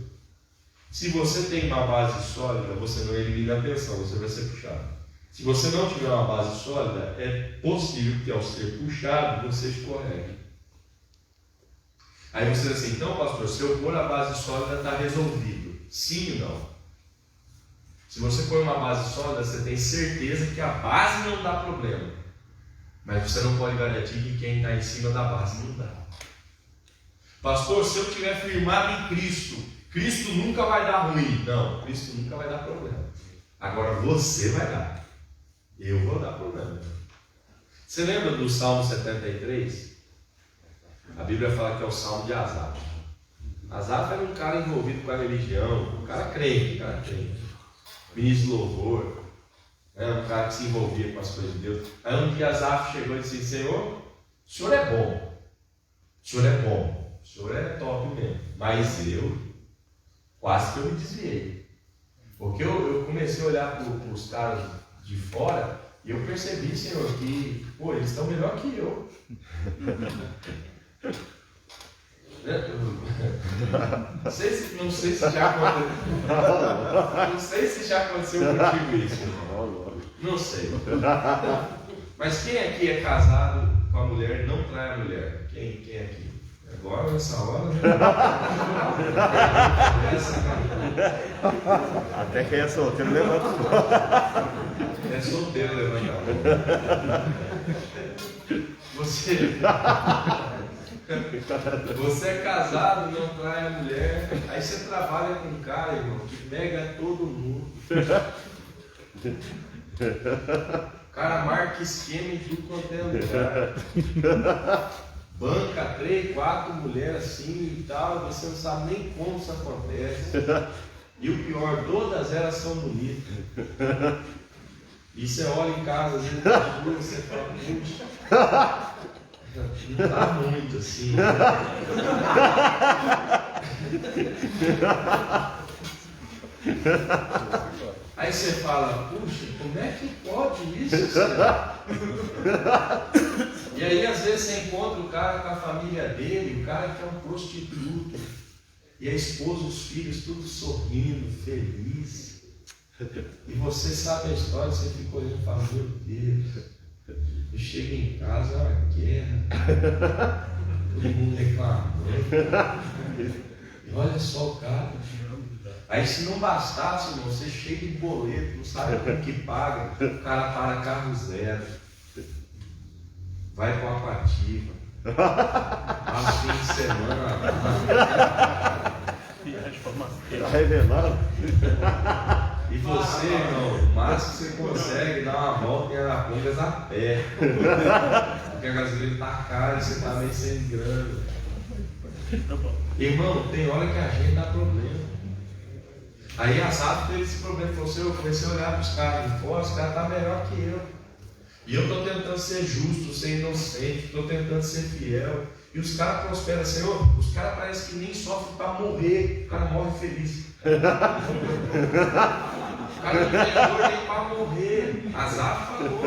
se você tem uma base sólida, você não elimina a tensão, você vai ser puxado. Se você não tiver uma base sólida, é possível que ao ser puxado, você escorregue. Aí você diz assim: então pastor, se eu pôr a base sólida, está resolvido. Sim e não. Se você põe uma base sólida, você tem certeza que a base não dá problema. Mas você não pode garantir que quem está em cima da base não dá. Pastor, se eu estiver firmado em Cristo, Cristo nunca vai dar ruim. Não, Cristo nunca vai dar problema. Agora você vai dar. Eu vou dar problema. Você lembra do Salmo 73? A Bíblia fala que é o Salmo de Asaf. Asaf era um cara envolvido com a religião, um cara crente, ministro de louvor, um cara que se envolvia com as coisas de Deus. Aí um dia Asaf chegou e disse: Senhor, o Senhor é bom, o Senhor é bom, o Senhor é top mesmo, mas eu quase que eu me desviei, porque eu comecei a olhar para os caras de fora e eu percebi, Senhor, que eles estão melhor que eu. Não sei se já aconteceu. Não sei se já aconteceu contigo isso. Não sei. Mas quem aqui é casado com a mulher não trai a mulher? Quem aqui? Agora nessa hora, né? Até quem é solteiro levanta. É solteiro levanta. Você é casado, não trai a mulher. Aí você trabalha com um cara, irmão, que pega todo mundo. O cara marca esquema em tudo quanto é lugar. Banca 3, 4 mulheres assim e tal. Você não sabe nem como isso acontece. E o pior, todas elas são bonitas. E você olha em casa, às vezes, você fala, puxa, não tá muito assim. Aí você fala, puxa, como é que pode isso, senhor? E aí às vezes você encontra o cara com a família dele, o cara que é um prostituto, e a esposa, os filhos, tudo sorrindo, feliz. E você sabe a história, você fica olhando e fala, meu Deus, eu chego em casa, é uma guerra, todo mundo reclamando. E olha só o cara. Aí se não bastasse, irmão, você chega de boleto, não sabe como que paga, o cara para carro zero, vai com a Apativa, passa fim de semana. Está revelando. E você, irmão, o máximo que você consegue dar uma volta em Arapongas a pé. Porque a gasolina está cara e você está meio sem grana. Irmão, tem hora que a gente dá problema. Aí Asaf teve esse problema, falou assim, eu comecei a olhar para os caras de fora, os caras estão melhor que eu. E eu estou tentando ser justo, ser inocente, estou tentando ser fiel. E os caras prosperam, Senhor, os caras parecem que nem sofrem para morrer, o cara morre feliz. O cara não tem dor nem para morrer. Asaf falou,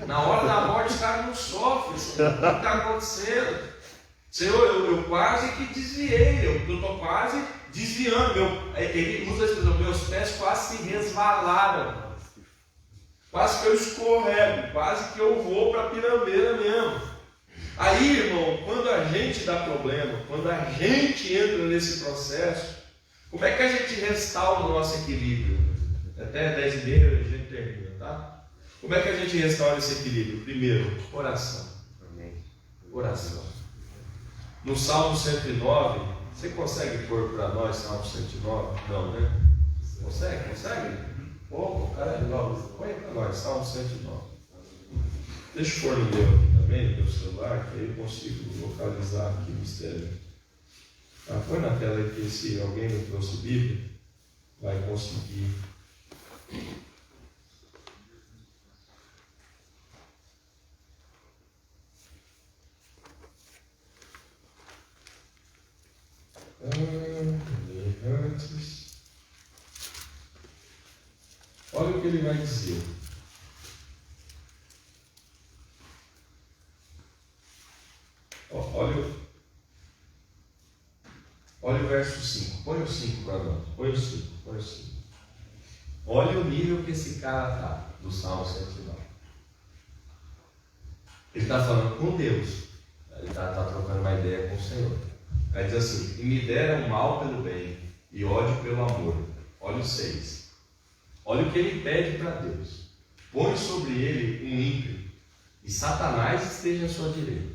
na hora da morte os caras não sofrem, Senhor. O que está acontecendo? Senhor, eu quase que desviei, eu estou quase desviando, ele usa a expressão, meus pés quase se resvalaram, quase que eu escorrego, quase que eu vou para a pirambeira mesmo. Aí, irmão, quando a gente dá problema, quando a gente entra nesse processo, como é que a gente restaura o nosso equilíbrio? Até 10h30 a gente termina, tá? Como é que a gente restaura esse equilíbrio? Primeiro, oração. Oração. No Salmo 109, você consegue pôr para nós Salmo 109? Não, né? Consegue? Consegue? Opa, o cara é legal. Põe para nós Salmo 109. Deixa eu pôr no meu aqui também, no meu celular, que aí eu consigo localizar aqui o mistério. Põe na tela aí que se alguém não trouxe Bíblia, vai conseguir. Antes. Olha o que ele vai dizer. Olha o verso 5. Põe o 5 para nós. Põe o 5. Olha o nível que esse cara está, do Salmo 109. Ele está falando com Deus. Ele está trocando uma ideia com o Senhor. Aí diz assim, e me deram mal pelo bem, e ódio pelo amor. Olha o 6. Olha o que ele pede para Deus. Põe sobre ele um ímpio, e Satanás esteja à sua direita.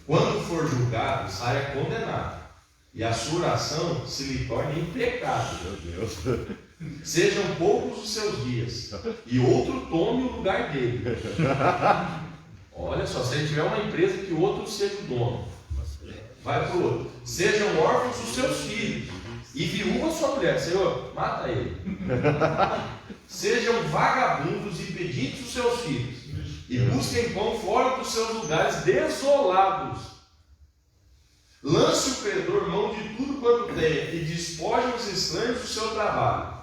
Quando for julgado, saia condenado, e a sua oração se lhe torne impecável. Meu Deus. Sejam poucos os seus dias, e outro tome o lugar dele. Olha só, se ele tiver uma empresa, que o outro seja o dono. Vai para o outro. Sejam órfãos os seus filhos, e viúva sua mulher. Senhor, mata ele. Sejam vagabundos e pedintes os seus filhos, e busquem pão fora dos seus lugares desolados. Lance o credor mão de tudo quanto tem, e despoje os estranhos do seu trabalho.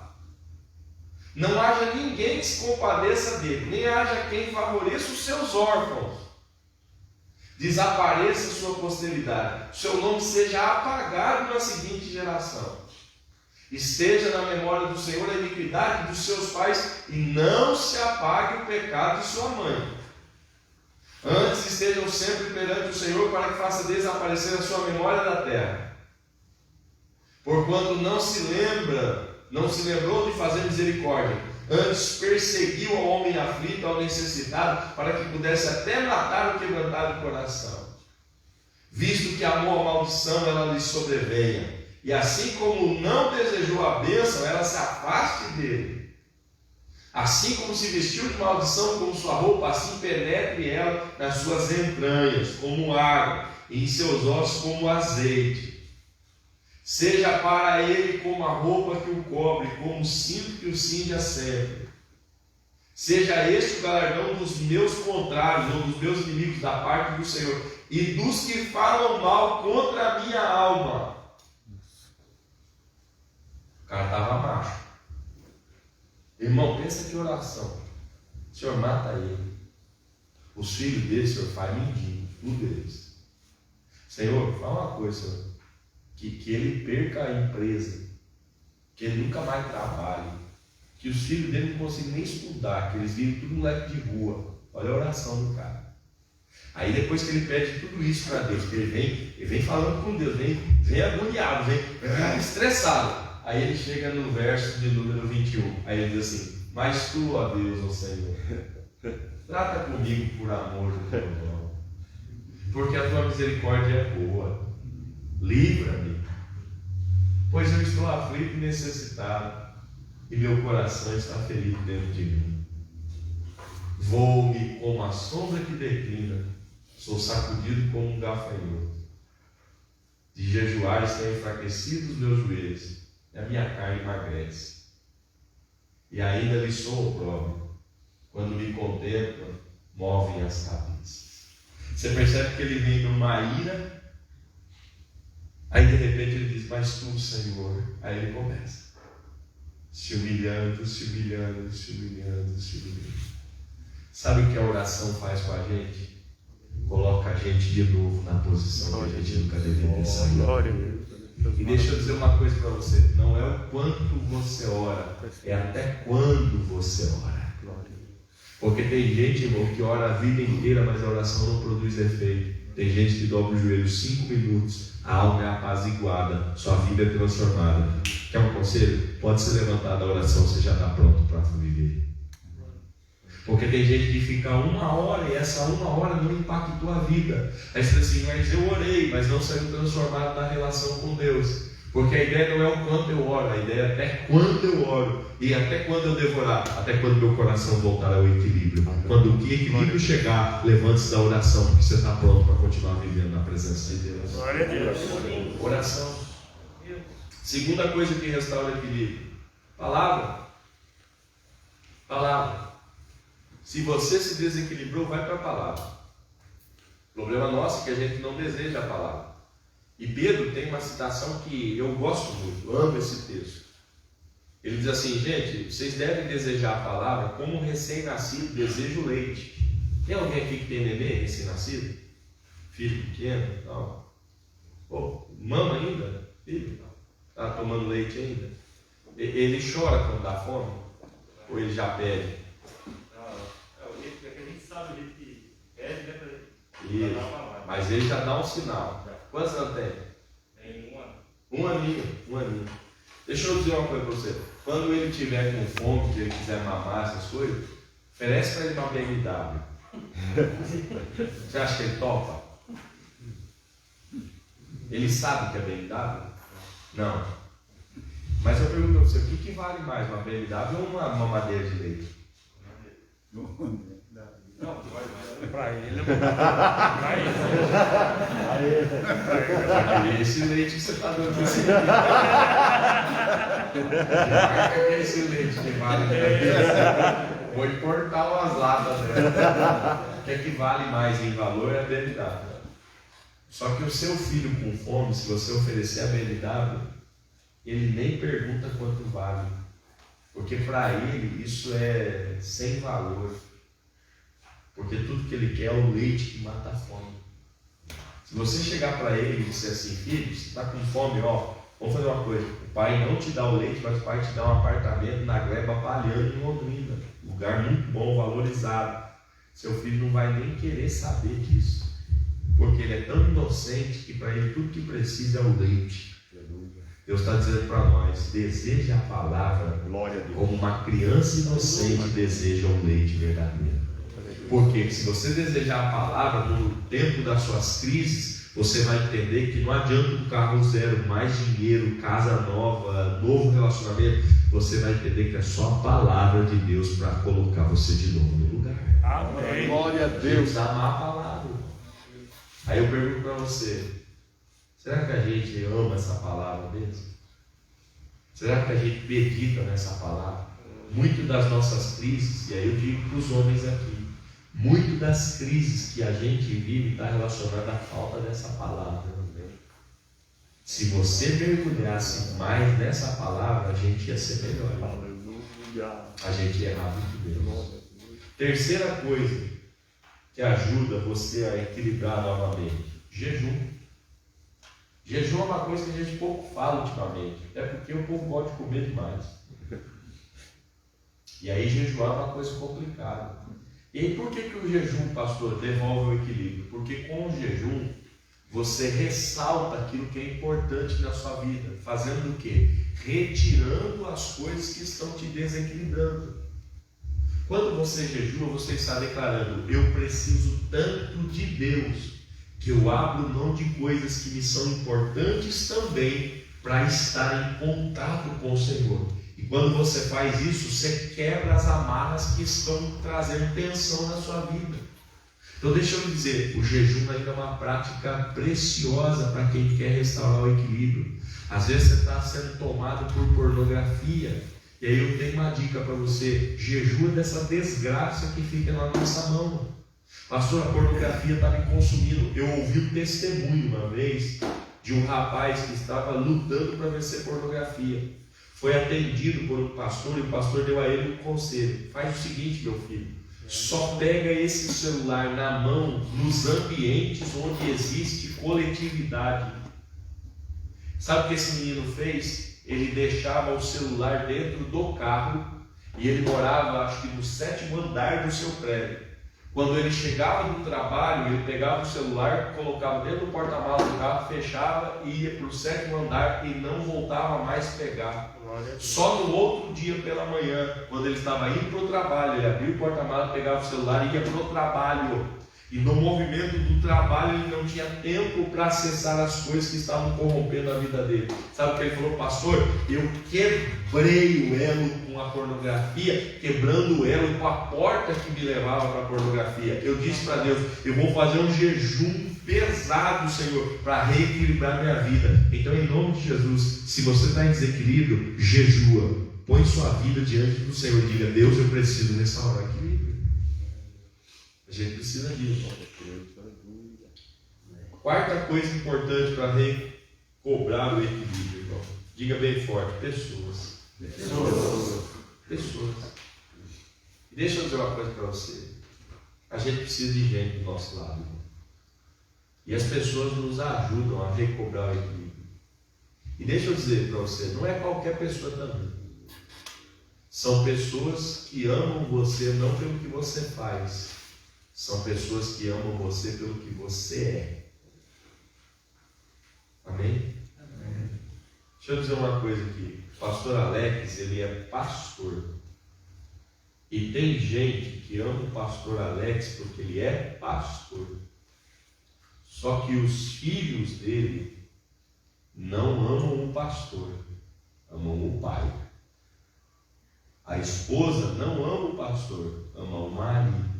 Não haja ninguém que se compadeça dele, nem haja quem favoreça os seus órfãos. Desapareça sua posteridade, seu nome seja apagado na seguinte geração. Esteja na memória do Senhor a iniquidade dos seus pais, e não se apague o pecado de sua mãe. Antes estejam sempre perante o Senhor, para que faça desaparecer a sua memória da terra. Porquanto não se lembrou de fazer misericórdia, Antes perseguiu ao homem aflito, ao necessitado, para que pudesse até matar o quebrantado de coração. Visto que amou a maldição, ela lhe sobrevenha. E assim como não desejou a bênção, ela se afaste dele. Assim como se vestiu de maldição como sua roupa, assim penetre ela nas suas entranhas, como água, e em seus ossos como azeite. Seja para ele como a roupa que o cobre, como o cinto que o cinge sempre. Seja este o galardão dos meus contrários, ou dos meus inimigos da parte do Senhor, e dos que falam mal contra a minha alma. O cara estava macho. Irmão, pensa que oração. O Senhor mata ele. Os filhos dele, o Senhor faz mendigo, tudo eles. Senhor, fala uma coisa, Senhor. Que ele perca a empresa, que ele nunca mais trabalhe, que os filhos dele não consigam nem estudar, que eles vivem tudo moleque de rua. Olha a oração do cara. Aí depois que ele pede tudo isso para Deus, que ele vem falando com Deus, vem agoniado, vem estressado. Aí ele chega no verso de número 21, aí ele diz assim: mas tu, ó Deus, ó Senhor, trata comigo por amor do teu nome, porque a tua misericórdia é boa. Livra-me, pois eu estou aflito e necessitado, e meu coração está ferido dentro de mim. Vou-me como a sombra que declina, sou sacudido como um gafanhoto. De jejuar estão enfraquecidos os meus joelhos, e a minha carne emagrece. E ainda lhe sou opróbrio, quando me contemplam, movem as cabeças. Você percebe que ele vem numa ira. Aí de repente ele diz: mas tu, Senhor. Aí ele começa se humilhando, se humilhando, se humilhando, se humilhando. Sabe o que a oração faz com a gente? Coloca a gente de novo na posição que a gente nunca deveria ter saído. E deixa eu dizer uma coisa para você: não é o quanto você ora, é até quando você ora. Porque tem gente, irmão, que ora a vida inteira, mas a oração não produz efeito. Tem gente que dobra o joelho 5 minutos, a alma é apaziguada, sua vida é transformada. Quer um conselho? Pode se levantar da oração, você já está pronto para viver. Porque tem gente que fica 1 hora e essa 1 hora não impactou a vida. Aí você diz assim: mas eu orei, mas não saiu transformado na relação com Deus. Porque a ideia não é o quanto eu oro, a ideia é até quando eu oro. E até quando eu devorar, até quando meu coração voltar ao equilíbrio. Quando o equilíbrio chegar, levante-se da oração, porque você está pronto para continuar vivendo na presença de Deus. Glória a Deus. Oração. Segunda coisa que restaura o equilíbrio: palavra. Palavra. Se você se desequilibrou, vai para a palavra. O problema nosso é que a gente não deseja a palavra. E Pedro tem uma citação que eu gosto muito, eu amo esse texto. Ele diz assim: gente, vocês devem desejar a palavra como um recém-nascido deseja o leite. Tem alguém aqui que tem neném recém-nascido? Filho pequeno? Não. Pô, mama ainda? Filho? Está tomando leite ainda? Ele chora quando dá fome? Ou ele já pede? O jeito que a gente sabe, o jeito que pede, né? Isso. Mas ele já dá um sinal. Quantos anos tem? Tem 1 ano. 1 aninho, 1 aninho. Deixa eu dizer uma coisa para você. Quando ele tiver com fome, que ele quiser mamar essas coisas, oferece para ele uma BMW. Você acha que ele topa? Ele sabe que é BMW? Não. Mas eu pergunto para você: o que vale mais, uma BMW ou uma mamadeira de leite? Não, vai para ele. Para ele. Esse leite que você está dando para esse leite. Que é esse leite que vale mais? Vou importar umas latas dela. O que é que vale mais em valor é a BMW. Só que o seu filho com fome, se você oferecer a BMW, ele nem pergunta quanto vale. Porque para ele isso é sem valor. Porque tudo que ele quer é o leite que mata a fome. Se você chegar para ele e disser assim: filho, você está com fome, ó, vamos fazer uma coisa: o pai não te dá o leite, mas o pai te dá um apartamento na Gleba Palhano, em Londrina, lugar muito bom, valorizado. Seu filho não vai nem querer saber disso, porque ele é tão inocente que para ele tudo que precisa é o leite. Deus está dizendo para nós: deseje a palavra Glória a Deus. como uma criança inocente deseja o leite verdadeiro. Porque se você desejar a palavra no tempo das suas crises, você vai entender que não adianta um carro zero, mais dinheiro, casa nova, novo relacionamento. Você vai entender que é só a palavra de Deus para colocar você de novo no lugar. Amém. Glória a Deus Deus. amar a palavra. Aí eu pergunto para você: será que a gente ama essa palavra mesmo? Será que a gente medita nessa palavra? Muito das nossas crises, e aí eu digo para os homens aqui, muito das crises que a gente vive está relacionada à falta dessa palavra. Se você mergulhasse mais nessa palavra, a gente ia ser melhor. Aleluia. A gente ia errar muito menos. Terceira coisa que ajuda você a equilibrar novamente: jejum. Jejum é uma coisa que a gente pouco fala ultimamente, até porque o povo gosta de comer demais. E aí jejuar é uma coisa complicada. E aí por que o jejum, pastor, devolve o equilíbrio? Porque com o jejum você ressalta aquilo que é importante na sua vida, fazendo o quê? Retirando as coisas que estão te desequilibrando. Quando você jejua, você está declarando: eu preciso tanto de Deus, que eu abro mão de coisas que me são importantes também, para estar em contato com o Senhor. E quando você faz isso, você quebra as amarras que estão trazendo tensão na sua vida. Então deixa eu dizer, o jejum ainda é uma prática preciosa para quem quer restaurar o equilíbrio. Às vezes você está sendo tomado por pornografia, e aí eu tenho uma dica para você: jejua dessa desgraça que fica na nossa mão. Pastor, a pornografia está me consumindo. Eu ouvi um testemunho uma vez de um rapaz que estava lutando para vencer pornografia. Foi atendido por um pastor, e o pastor deu a ele um conselho: faz o seguinte, meu filho, só pega esse celular na mão nos ambientes onde existe coletividade. Sabe o que esse menino fez? Ele deixava o celular dentro do carro, e ele morava, acho que no 7º andar do seu prédio. Quando ele chegava do trabalho, ele pegava o celular, colocava dentro do porta-malas do carro, fechava e ia para o 7º andar e não voltava mais pegar. Só no outro dia pela manhã, quando ele estava indo para o trabalho, ele abria o porta-malas, pegava o celular e ia para o trabalho. E no movimento do trabalho ele não tinha tempo para acessar as coisas que estavam corrompendo a vida dele. Sabe o que ele falou? Pastor, eu quebrei o elo com a pornografia, quebrando o elo com a porta que me levava para a pornografia. Eu disse para Deus: eu vou fazer um jejum pesado, Senhor, para reequilibrar minha vida. Então, em nome de Jesus, se você está em desequilíbrio, jejua, põe sua vida diante do Senhor e diga: Deus, eu preciso restaurar o equilíbrio. A gente precisa disso. Quarta coisa importante para recobrar o equilíbrio, irmão. Diga bem forte: pessoas. Pessoas. E deixa eu dizer uma coisa para você: a gente precisa de gente do nosso lado, irmão. E as pessoas nos ajudam a recobrar o equilíbrio. E deixa eu dizer para você, não é qualquer pessoa também. São pessoas que amam você não pelo que você faz, são pessoas que amam você pelo que você é. Amém? Amém. Deixa eu dizer uma coisa aqui. O pastor Alex, ele é pastor. E tem gente que ama o pastor Alex porque ele é pastor. Só que os filhos dele não amam o pastor, amam o pai. A esposa não ama o pastor, ama o marido.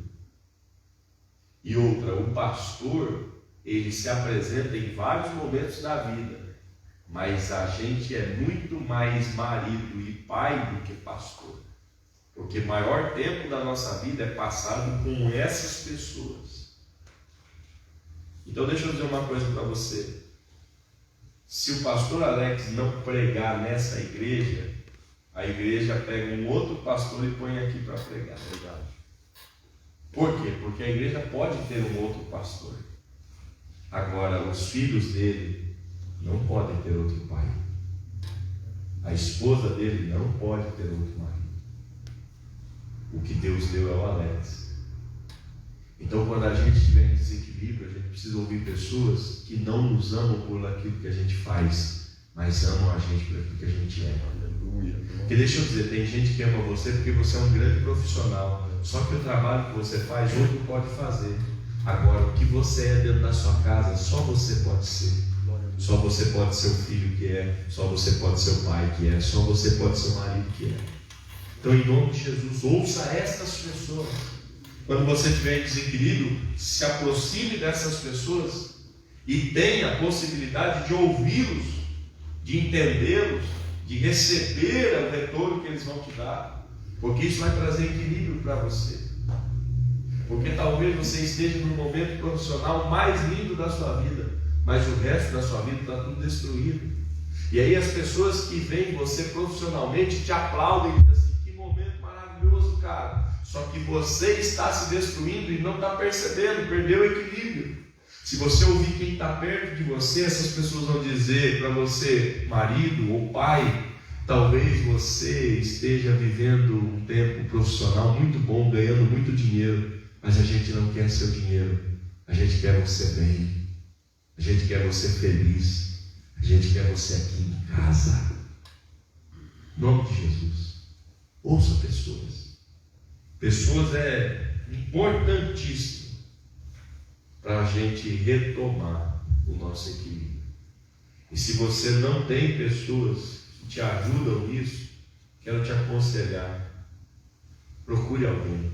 E outra, o pastor, ele se apresenta em vários momentos da vida, mas a gente é muito mais marido e pai do que pastor. Porque o maior tempo da nossa vida é passado com essas pessoas. Então deixa eu dizer uma coisa para você. Se o pastor Alex não pregar nessa igreja, a igreja pega um outro pastor e põe aqui para pregar. Por quê? Porque a igreja pode ter um outro pastor. Agora, os filhos dele não podem ter outro pai. A esposa dele não pode ter outro marido. O que Deus deu é o Alex. Então, quando a gente estiver em desequilíbrio, a gente precisa ouvir pessoas que não nos amam por aquilo que a gente faz, mas amam a gente por aquilo que a gente é. Porque deixa eu dizer, tem gente que ama você porque você é um grande profissional, só que o trabalho que você faz, outro pode fazer. Agora, o que você é dentro da sua casa, só você pode ser. Só você pode ser o filho que é, só você pode ser o pai que é, só você pode ser o marido que é. Então, em nome de Jesus, ouça estas pessoas. Quando você tiver em desequilíbrio, se aproxime dessas pessoas e tenha a possibilidade de ouvi-los, de entendê-los, de receber o retorno que eles vão te dar, porque isso vai trazer equilíbrio para você. Porque talvez você esteja no momento profissional mais lindo da sua vida, mas o resto da sua vida está tudo destruído. E aí as pessoas que veem você profissionalmente te aplaudem e dizem assim: que momento maravilhoso, cara. Só que você está se destruindo e não está percebendo, perdeu o equilíbrio. Se você ouvir quem está perto de você, essas pessoas vão dizer para você, marido ou pai, talvez você esteja vivendo um tempo profissional muito bom, ganhando muito dinheiro, mas a gente não quer seu dinheiro, a gente quer você bem. A gente quer você feliz. A gente quer você aqui em casa. Em nome de Jesus. Ouça pessoas. Pessoas é importantíssimo para a gente retomar o nosso equilíbrio. E se você não tem pessoas que te ajudam nisso, quero te aconselhar. Procure alguém.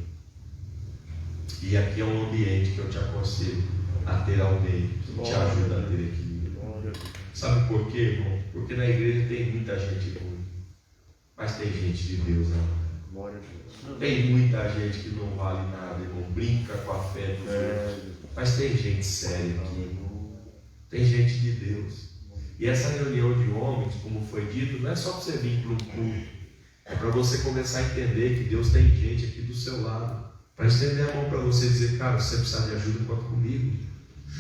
E aqui é um ambiente que eu te aconselho a ter alguém que te ajuda a ter equilíbrio. Sabe por quê, irmão? Porque na igreja tem muita gente ruim, mas tem gente de Deus, né? Tem muita gente que não vale nada, irmão, brinca com a fé dos outros, mas tem gente séria aqui, tem gente de Deus. E essa reunião de homens, como foi dito, não é só para você vir para um culto, é para você começar a entender que Deus tem gente aqui do seu lado, para estender a mão para você e dizer: cara, se você precisar de ajuda, conta comigo.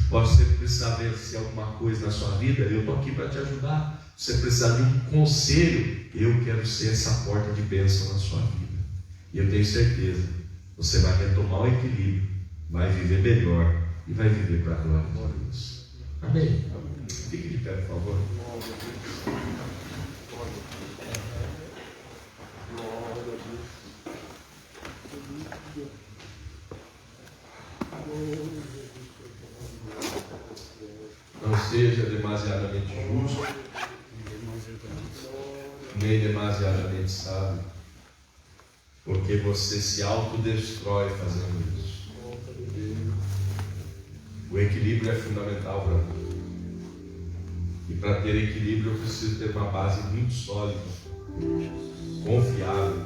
Ou se você precisar vencer alguma coisa na sua vida, eu estou aqui para te ajudar. Se você precisar de um conselho, eu quero ser essa porta de bênção na sua vida. E eu tenho certeza, você vai retomar o equilíbrio, vai viver melhor e vai viver para a glória de Deus. Amém? Fique de pé, por favor. Não seja demasiadamente justo, nem demasiadamente sábio, porque você se autodestrói fazendo isso. O equilíbrio é fundamental para mim. E para ter equilíbrio eu preciso ter uma base muito sólida, confiável,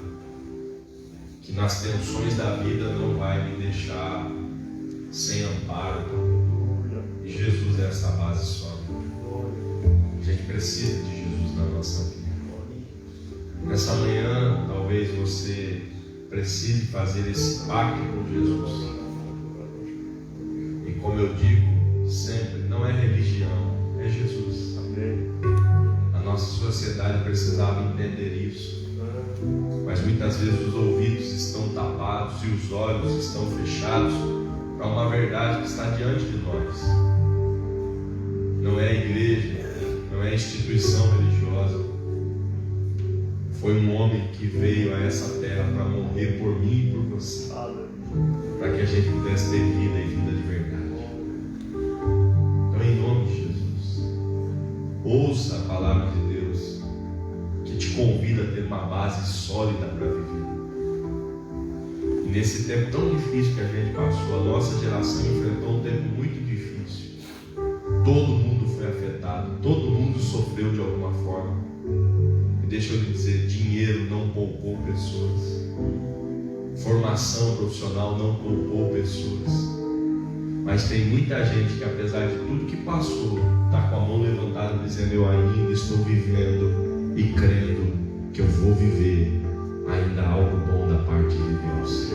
que nas tensões da vida não vai me deixar sem amparo. E Jesus é essa base sólida. A gente precisa de Jesus na nossa vida. Nessa manhã, talvez você precise fazer esse pacto com Jesus. E como eu digo sempre, não é religião, é Jesus. A nossa sociedade precisava entender isso. Mas muitas vezes os ouvidos estão tapados e os olhos estão fechados para uma verdade que está diante de nós. Não é a igreja, não é a instituição religiosa. Foi um homem que veio a essa terra para morrer por mim e por você, para que a gente pudesse ter vida e vida de verdade. Então, em nome de Jesus, ouça a palavra de Deus, que te convida a ter uma base sólida para viver. E nesse tempo tão difícil que a gente passou, a nossa geração enfrentou um tempo muito difícil. Todo mundo foi afetado, todo mundo sofreu de alguma forma. E deixa eu lhe dizer, dinheiro não poupou pessoas, formação profissional não poupou pessoas, mas tem muita gente que, apesar de tudo que passou, está com a mão levantada dizendo: eu ainda estou vivendo e crendo que eu vou viver ainda algo bom da parte de Deus.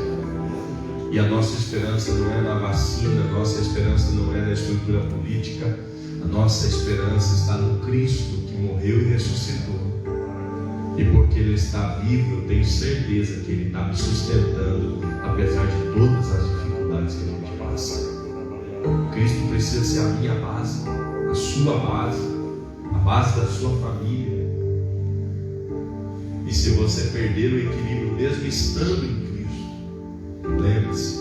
E a nossa esperança não é na vacina, a nossa esperança não é na estrutura política, a nossa esperança está no Cristo que morreu e ressuscitou. E porque Ele está vivo, eu tenho certeza que Ele está me sustentando, apesar de todas as dificuldades que a gente passa. Cristo precisa ser a minha base, a sua base, a base da sua família. E se você perder o equilíbrio mesmo estando em Cristo, lembre-se,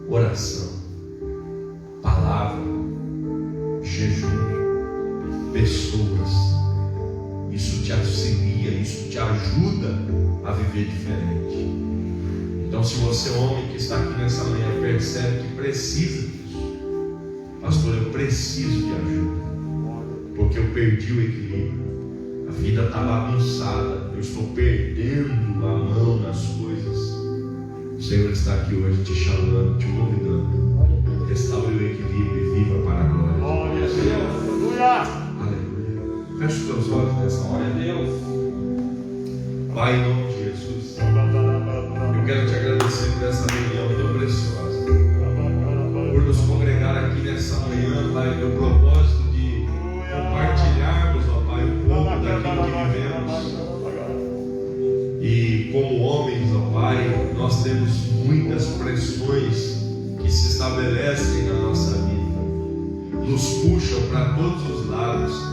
oração, palavra, jejum, pessoas, isso te auxilia, isso te ajuda a viver diferente. Então, se você, homem que está aqui nessa manhã, percebe que precisa disso, pastor, eu preciso de ajuda, porque eu perdi o equilíbrio, a vida está bagunçada, eu estou perdendo a mão nas coisas. O Senhor está aqui hoje te chamando, te convidando. Restaure o equilíbrio e viva para a glória. Glória a Deus. Aleluia. Aleluia. Feche os teus olhos nessa hora. Glória a Deus. Pai, em nome de Jesus, eu quero te agradecer por essa reunião tão preciosa, por nos congregar aqui nessa manhã, Pai, no propósito de compartilharmos, ó Pai, um pouco daquilo que vivemos. E como homens, ó Pai, nós temos muitas pressões que se estabelecem na nossa vida, nos puxam para todos os lados.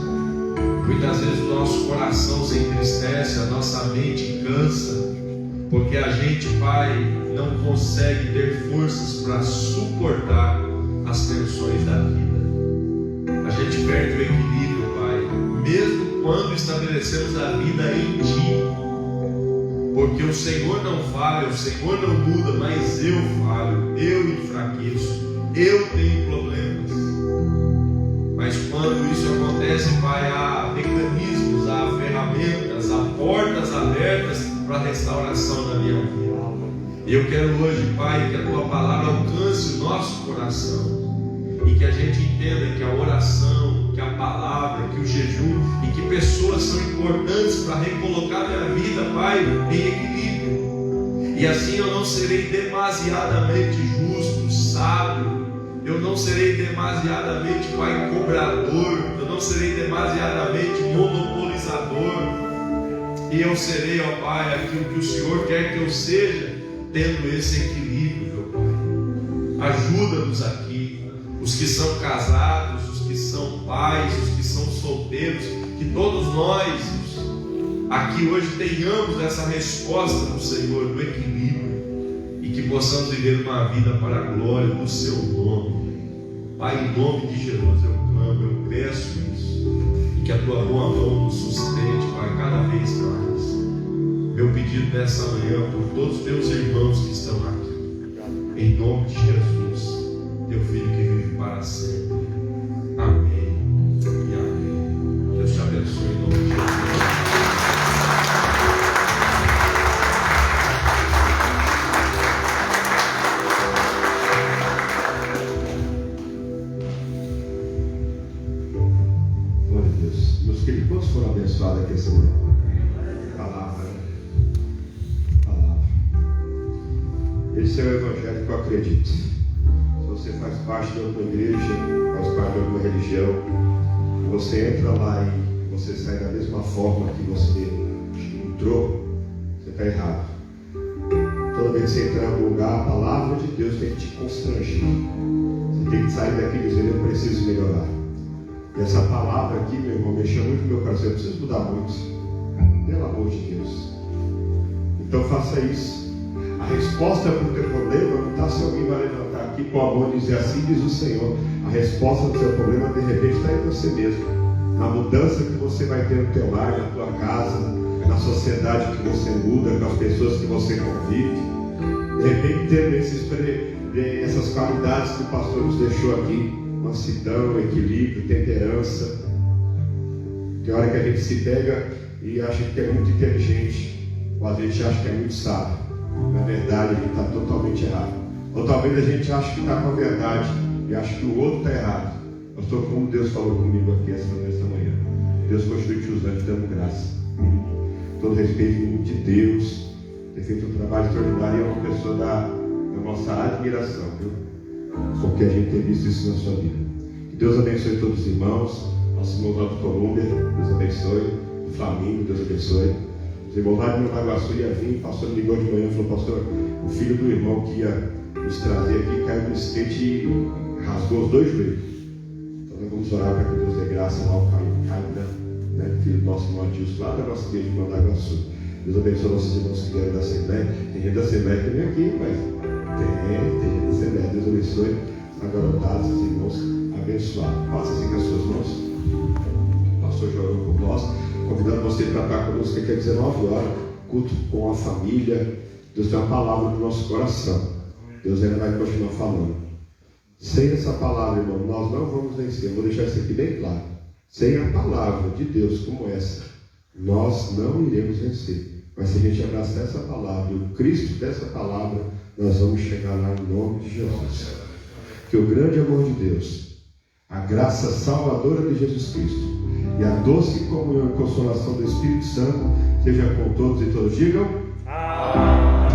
Muitas vezes o nosso coração se entristece, a nossa mente cansa, porque a gente, Pai, não consegue ter forças para suportar as tensões da vida. A gente perde o equilíbrio, Pai, mesmo quando estabelecemos a vida em Ti, porque o Senhor não falha, o Senhor não muda, mas eu falho, eu enfraqueço, eu tenho problemas. Mas quando isso acontece, Pai, há mecanismos, há ferramentas, há portas abertas para a restauração da minha vida. E eu quero hoje, Pai, que a Tua palavra alcance o nosso coração e que a gente entenda que a oração, que a palavra, que o jejum e que pessoas são importantes para recolocar minha vida, Pai, em equilíbrio. E assim eu não serei demasiadamente justo, sábio. Eu não serei demasiadamente, Pai, cobrador. Eu não serei demasiadamente monopolizador. E eu serei, ó Pai, aquilo que o Senhor quer que eu seja, tendo esse equilíbrio, meu Pai. Ajuda-nos aqui, os que são casados, os que são pais, os que são solteiros, que todos nós aqui hoje tenhamos essa resposta do Senhor, do equilíbrio, e que possamos viver uma vida para a glória do Seu nome. Pai, em nome de Jesus eu clamo, eu peço isso, e que a Tua boa mão nos sustente, Pai, cada vez mais. Meu pedido nessa manhã por todos os meus irmãos que estão aqui, em nome de Jesus, Teu Filho que vive para sempre. Amém e amém. Deus te abençoe em nome de Jesus. Quantos foram abençoados aqui essa manhã? Palavra. Esse é o evangelho que eu acredito. Se você faz parte de alguma igreja, faz parte de alguma religião, você entra lá e você sai da mesma forma que você entrou, você está errado. Toda vez que você entrar em algum lugar, a palavra de Deus tem que te constranger. Você tem que sair daqui dizendo: eu preciso melhorar. E essa palavra aqui, meu irmão, mexeu muito no meu coração. Eu preciso mudar muito, pelo amor de Deus. Então faça isso. A resposta para o teu problema não está se alguém vai levantar aqui com a mão e dizer: assim diz o Senhor. A resposta do seu problema de repente está em você mesmo, na mudança que você vai ter no teu lar, na tua casa, na sociedade que você muda, com as pessoas que você convive. De repente tendo essas qualidades que o pastor nos deixou aqui: mansidão, equilíbrio, temperança. Tem hora que a gente se pega e acha que é muito inteligente, ou a gente acha que é muito sábio. Na verdade, ele está totalmente errado. Ou talvez a gente ache que está com a verdade e acha que o outro está errado. Pastor, como Deus falou comigo aqui esta manhã, Deus continue te usando, te dando graça. Todo respeito em nome de Deus, tem feito um trabalho extraordinário e é uma pessoa da nossa admiração, viu? Porque a gente tem visto isso na sua vida. Que Deus abençoe todos os irmãos, nossos irmãos lá do Colômbia, Deus abençoe, do Flamengo, Deus abençoe. Os irmãos lá de Montaguaçu ia vir, o pastor me ligou de manhã e falou: pastor, o filho do irmão que ia nos trazer aqui caiu no skate e rasgou os dois joelhos. Então nós vamos orar para que Deus dê graça lá ao Caio. Rainan, né? Filho do nosso irmão Adilson, lá da nossa igreja de Mandaguaçu. Deus abençoe nossos irmãos que vieram da Assembleia. Tem gente da Assembleia que vem aqui, mas tem gente da Assembleia. Deus abençoe a garotada, esses irmãos abençoados. Faça assim com as suas mãos. O pastor já orou por nós, convidando você para estar conosco, que quer 19 horas, culto com a família. Deus tem uma palavra no nosso coração. Deus ainda vai continuar falando. Sem essa palavra, irmão, nós não vamos vencer. Eu vou deixar isso aqui bem claro. Sem a palavra de Deus como essa, nós não iremos vencer. Mas se a gente abraçar essa palavra e o Cristo dessa palavra, nós vamos chegar lá em nome de Jesus. Que o grande amor de Deus, a graça salvadora de Jesus Cristo e a doce comunhão e consolação do Espírito Santo seja com todos e todos. Digam amém.